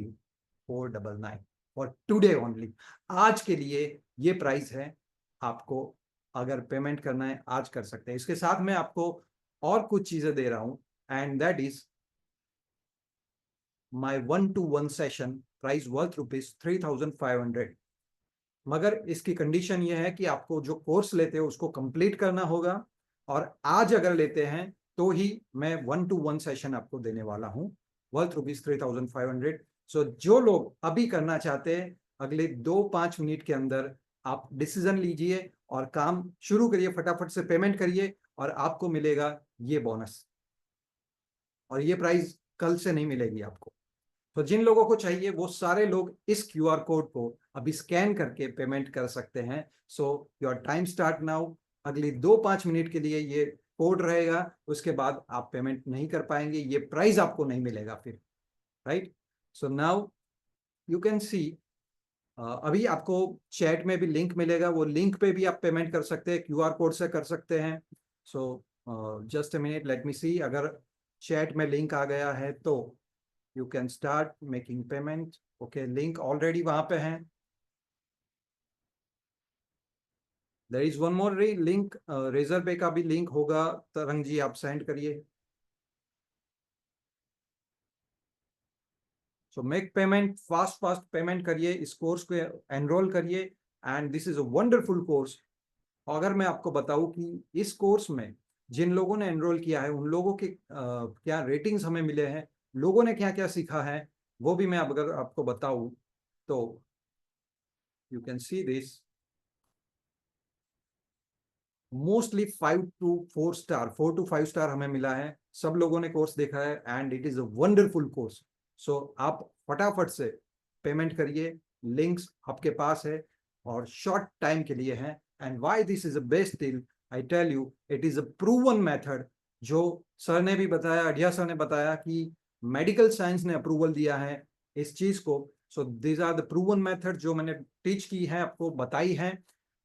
499 for today only. आज के लिए ये प्राइस है. आपको अगर पेमेंट करना है आज कर सकते हैं. इसके साथ मैं आपको और कुछ चीजें दे रहा हूं, and that is my 1-to-1 session, price worth ₹3,500. मगर इसकी कंडीशन ये है कि आपको जो कोर्स लेते हो उसको कंप्लीट करना होगा, और आज अगर लेते हैं तो ही मैं 1-to-1 सेशन आपको देने वाला हूं, वर्थ ₹3,500. सो जो लोग अभी करना चाहते हैं, अगले 2-5 मिनट के अंदर आप डिसीजन लीजिए और काम शुरू करिए. फटाफट से पेमेंट करिए और आपको मिलेगा ये बोनस. और ये प्राइस कल से नहीं मिलेगी आपको। तो जिन लोगों को चाहिए वो सारे लोग इस क्यूआर कोड को अभी स्कैन करके पेमेंट कर सकते हैं। So your time start now. अगली 2-5 मिनट के लिए ये कोड रहेगा, उसके बाद आप पेमेंट नहीं कर पाएंगे, ये प्राइस आपको नहीं मिलेगा फिर, right. So now you can सी, अभी आपको चैट में भी लिंक मिलेगा, वो लिंक पे भी आप पेमेंट कर सकते हैं, क्यूआर कोड से कर सकते हैं। So just a minute, let me see, अगर चैट में लिंक आ गया है तो you can start making payment. Okay, link already वहां पे है। There is one more link, Razorpay का भी लिंक होगा, तरंग जी आप सेंड करिए। So make payment, fast fast payment करिए, इस कोर्स को एनरोल करिए, and this is a wonderful course. अगर मैं आपको बताऊं कि इस कोर्स में जिन लोगों ने एनरोल किया है उन लोगों के क्या रेटिंग्स हमें मिले हैं, लोगों ने क्या क्या सीखा है, वो भी मैं अगर आपको बताऊं तो you can see this. Mostly 5 to 4 star, 4 to 5 star हमें मिला है, सब लोगों ने कोर्स देखा है, and it is a wonderful course. So आप फटाफट से पेमेंट करिए, लिंक्स आपके पास है और शॉर्ट टाइम के लिए है। And why this is a best deal, I tell you, it is a proven method. जो सर ने भी बताया, अढ़िया सर ने बताया कि मेडिकल साइंस ने अप्रूवल दिया है इस चीज को। So these are the proven method जो मैंने टीच की है, आपको बताई है।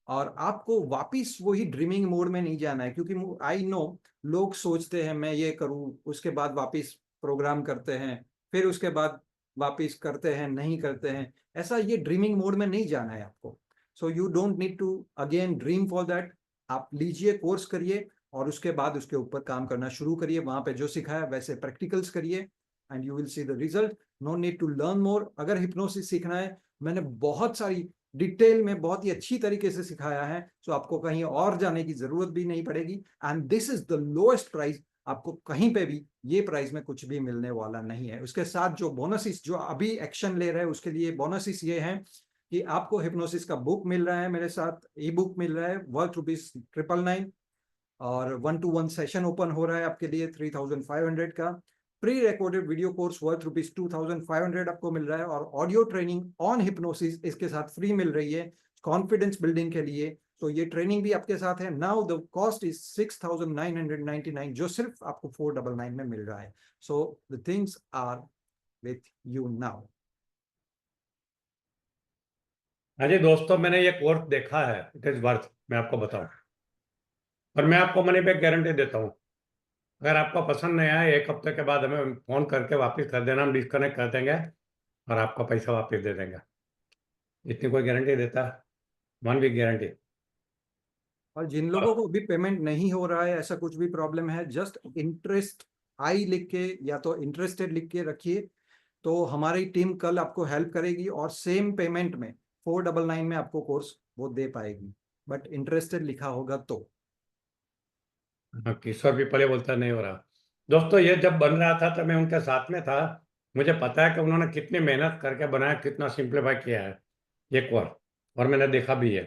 और आपको वापिस वही ड्रीमिंग मोड में नहीं जाना है, क्योंकि आई नो लोग सोचते हैं मैं ये करूं, उसके बाद वापिस प्रोग्राम करते हैं, फिर उसके बाद वापिस करते हैं, नहीं करते हैं। ऐसा ये ड्रीमिंग मोड में नहीं जाना है आपको। So you don't need to again dream for that. आप लीजिए, कोर्स करिए और उसके बाद उसके ऊपर काम करना शुरू करिए, वहां पे जो सिखाया वैसे प्रैक्टिकल्स करिए, and you will see the result. No need to learn more. अगर हिप्नोसिस सीखना है, मैंने बहुत सारी डिटेल में बहुत ही अच्छी तरीके से सिखाया है, सो आपको कहीं और जाने की जरूरत भी नहीं पड़ेगी। And this is the lowest price, आपको कहीं पे भी ये प्राइस में कुछ भी मिलने वाला नहीं है। उसके साथ जो बोनसिस, जो अभी एक्शन ले रहे हैं उसके लिए बोनसिस ये है कि आपको हिप्नोसिस का बुक मिल रहा है, मेरे साथ ई बुक मिल रहा है वर्थ ₹999, और 1-to-1 सेशन ओपन हो रहा है आपके लिए 3500 का। Pre recorded video course worth ₹2500 आपको मिल रहा है, और ऑडियो ट्रेनिंग ऑन हिप्नोसिस इसके साथ फ्री मिल रही है कॉन्फिडेंस बिल्डिंग के लिए। तो ये ट्रेनिंग भी आपके साथ है। नाउ द कॉस्ट इज 6999, जो सिर्फ आपको 499 में मिल रहा है। So the things are with you now. हाँ जी दोस्तों, मैंने ये कोर्स देखा है, इट इज वर्थ, मैं आपको बताऊं। और मैं आपको मनी बैक गारंटी देता हूँ। अगर आपको पसंद नहीं आया, 1 हफ्ते के बाद हमें फोन करके वापस कर देना, हम डिस्कनेक्ट कर देंगे और आपका पैसा वापस दे देंगे। इतनी कोई गारंटी देता है, 1 वीक गारंटी। और जिन लोगों को अभी पेमेंट नहीं हो रहा है, ऐसा कुछ भी प्रॉब्लम है, जस्ट इंटरेस्ट आई लिख के या तो इंटरेस्टेड लिख के रखिए, तो हमारी टीम कल आपको हेल्प करेगी और सेम पेमेंट में 499 में आपको कोर्स वो दे पाएगी, बट इंटरेस्टेड लिखा होगा तो। हाँ, किशोर भी पहले बोलता नहीं हो रहा। दोस्तों, ये जब बन रहा था तो मैं उनके साथ में था। मुझे पता है कि उन्होंने कितनी मेहनत करके बनाया, कितना सिंप्लीफाई किया है ये कोर्स। और मैंने देखा भी है।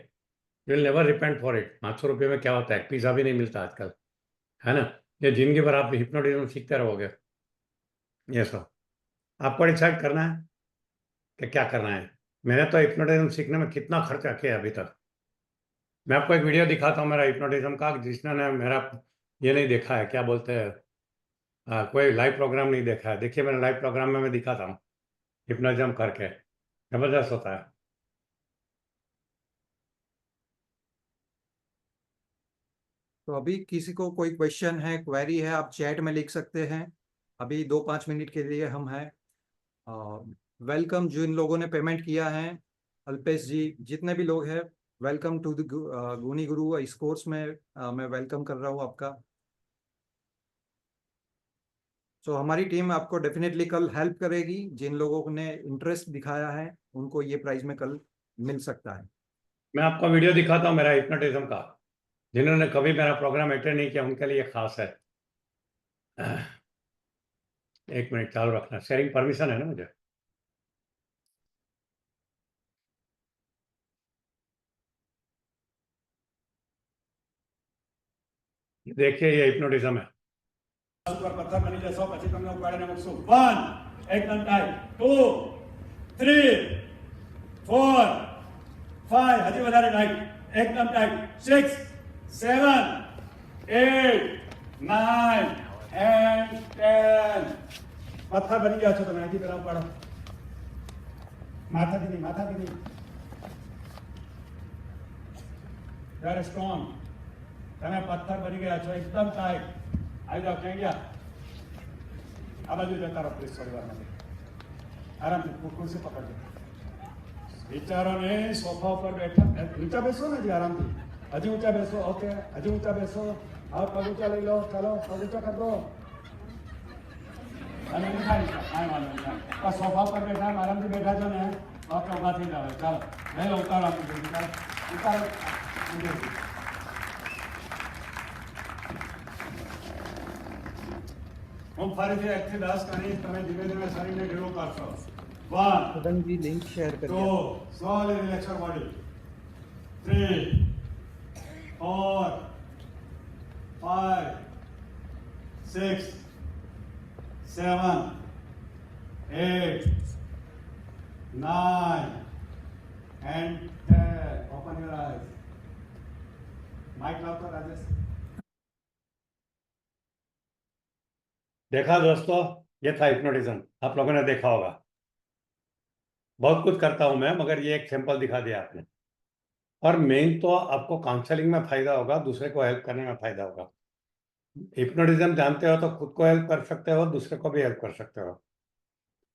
You will never repent for it. 500 रुपये में क्या होता है, पिज़्ज़ा भी नहीं मिलता आजकल, है ना। ये जिंदगी भर आप हिप्नोटिज्म सीखते रहोगे। ये सब आपको डिसाइड करना है कि क्या करना है। मैंने तो हिप्नोटिज्म सीखने में कितना खर्चा किया अभी तक। मैं आपको एक वीडियो दिखाता हूँ मेरा हिप्नोटिज्म का, जिसने ने मेरा ये नहीं देखा है, क्या बोलते हैं, कोई लाइव प्रोग्राम नहीं देखा है। देखिए, मैंने लाइव प्रोग्राम में मैं दिखाता हूँ हिप्नोटिज्म करके, जबरदस्त होता है। तो अभी किसी को कोई क्वेश्चन है, क्वेरी है, आप चैट में लिख सकते हैं। अभी 2-5 मिनट के लिए हम हैं। वेलकम जिन लोगों ने पेमेंट किया है, अल्पेश जी, जितने भी लोग हैं, वेलकम टू द गुनी गुरु इस कोर्स में। मैं वेलकम कर रहा हूँ आपका। सो हमारी टीम आपको डेफिनेटली कल हेल्प करेगी। जिन लोगों ने इंटरेस्ट दिखाया है उनको ये प्राइस में कल मिल सकता है। मैं आपको वीडियो दिखाता हूँ मेरा हिप्नोटिज्म का। जिन्होंने कभी मेरा प्रोग्राम अटेंड नहीं किया उनके लिए खास है। 1 मिनट चालू रखना, शेयरिंग परमिशन है ना मुझे। देखिए, ये हिप्नोटिज्म है। ઉપર પથ્થર બની જશો પછી તમને ઉપાડીને મૂકશું 1 એકદમ ટાઈટ 2 3 4 5 હજી વધારે ટાઈટ એકદમ ટાઈટ 6 7 8 9 and 10 પથ્થર બની ગયા છો તમે અહીંથી પેલા ઉપાડો માથાથી નહીં very strong તમે પથ્થર બની ગયા છો એકદમ ટાઈટ આવી જાઓ ક્યાં ગયા આ બાજુ જતા રહો પ્લીઝ થોડી વાર માટે આરામથી ખુરશી પકડજો વિચારો ને સોફા ઉપર બેઠા ઊંચા બેસો ને હજી આરામથી હજી ઊંચા બેસો ઓકે હજી ઊંચા બેસો હવે પગ ઊંચા લઈ લો ચાલો પગ ઊંચા કર દો અને કાંઈ વાંધો નહીં સોફા ઉપર બેઠા આરામથી બેઠા છો ને ઓકે ઊભા થઈ જાવ ચાલો લઈ લો ઉતારો આપી ચાલો ઉતારો हम फरीથી 1 થી 10 કરીશ તમે ધીમે ધીમે શરીરને ઢીલું કરશો 1 सदन जी link share 2 slowly relax your body 3 4 5 6 7 8 9 and 10 open your eyes mic लाओ राजेश देखा दोस्तों ये था हिप्नोटिज्म आप लोगों ने देखा होगा बहुत कुछ करता हूं मैं मगर ये एक सैंपल दिखा दिया आपने और मेन तो आपको काउंसलिंग में फायदा होगा दूसरे को हेल्प करने में फायदा होगा हिप्नोटिज्म जानते हो तो खुद को हेल्प कर सकते हो दूसरे को भी हेल्प कर सकते हो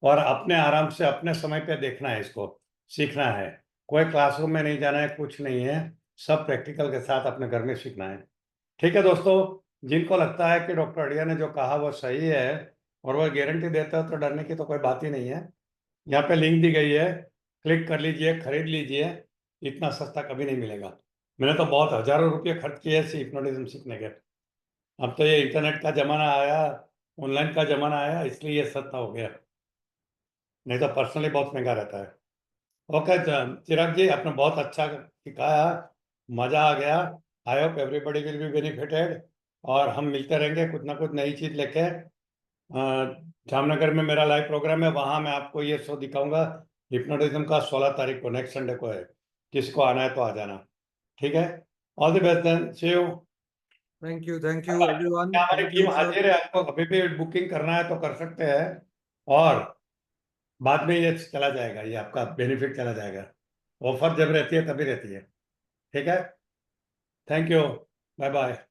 और अपने आराम से अपने समय पे देखना है इसको सीखना है कोई क्लासरूम में नहीं जाना है कुछ नहीं है सब प्रैक्टिकल के साथ अपने घर में सीखना है ठीक है दोस्तों जिनको लगता है कि डॉक्टर अड़िया ने जो कहा वो सही है और वो गारंटी देते हो तो डरने की तो कोई बात ही नहीं है यहाँ पे लिंक दी गई है क्लिक कर लीजिए खरीद लीजिए इतना सस्ता कभी नहीं मिलेगा मैंने तो बहुत हजारों रुपये खर्च किए हिप्नोटिज्म सीखने के अब तो ये इंटरनेट का जमाना आया ऑनलाइन का जमाना आया इसलिए ये सस्ता हो गया नहीं तो पर्सनली बहुत महंगा रहता है ओके चिराग जी आपने बहुत अच्छा सिखाया मजा आ गया I hope everybody will be benefited और हम मिलते रहेंगे कुछ ना कुछ नई चीज लेके जामनगर में मेरा लाइव प्रोग्राम है वहां मैं आपको ये शो दिखाऊंगा हिप्नोटिज्म का 16 तारीख को नेक्स्ट संडे को है किसको आना है तो आ जाना ठीक है all the best then see you thank you everyone हमारी टीम हाजिर है आपको कभी भी बुकिंग करना है तो कर सकते हैं और बाद में ये चला जाएगा ये आपका बेनिफिट चला जाएगा ऑफर जब रहती है तभी रहती है ठीक है थैंक यू बाय बाय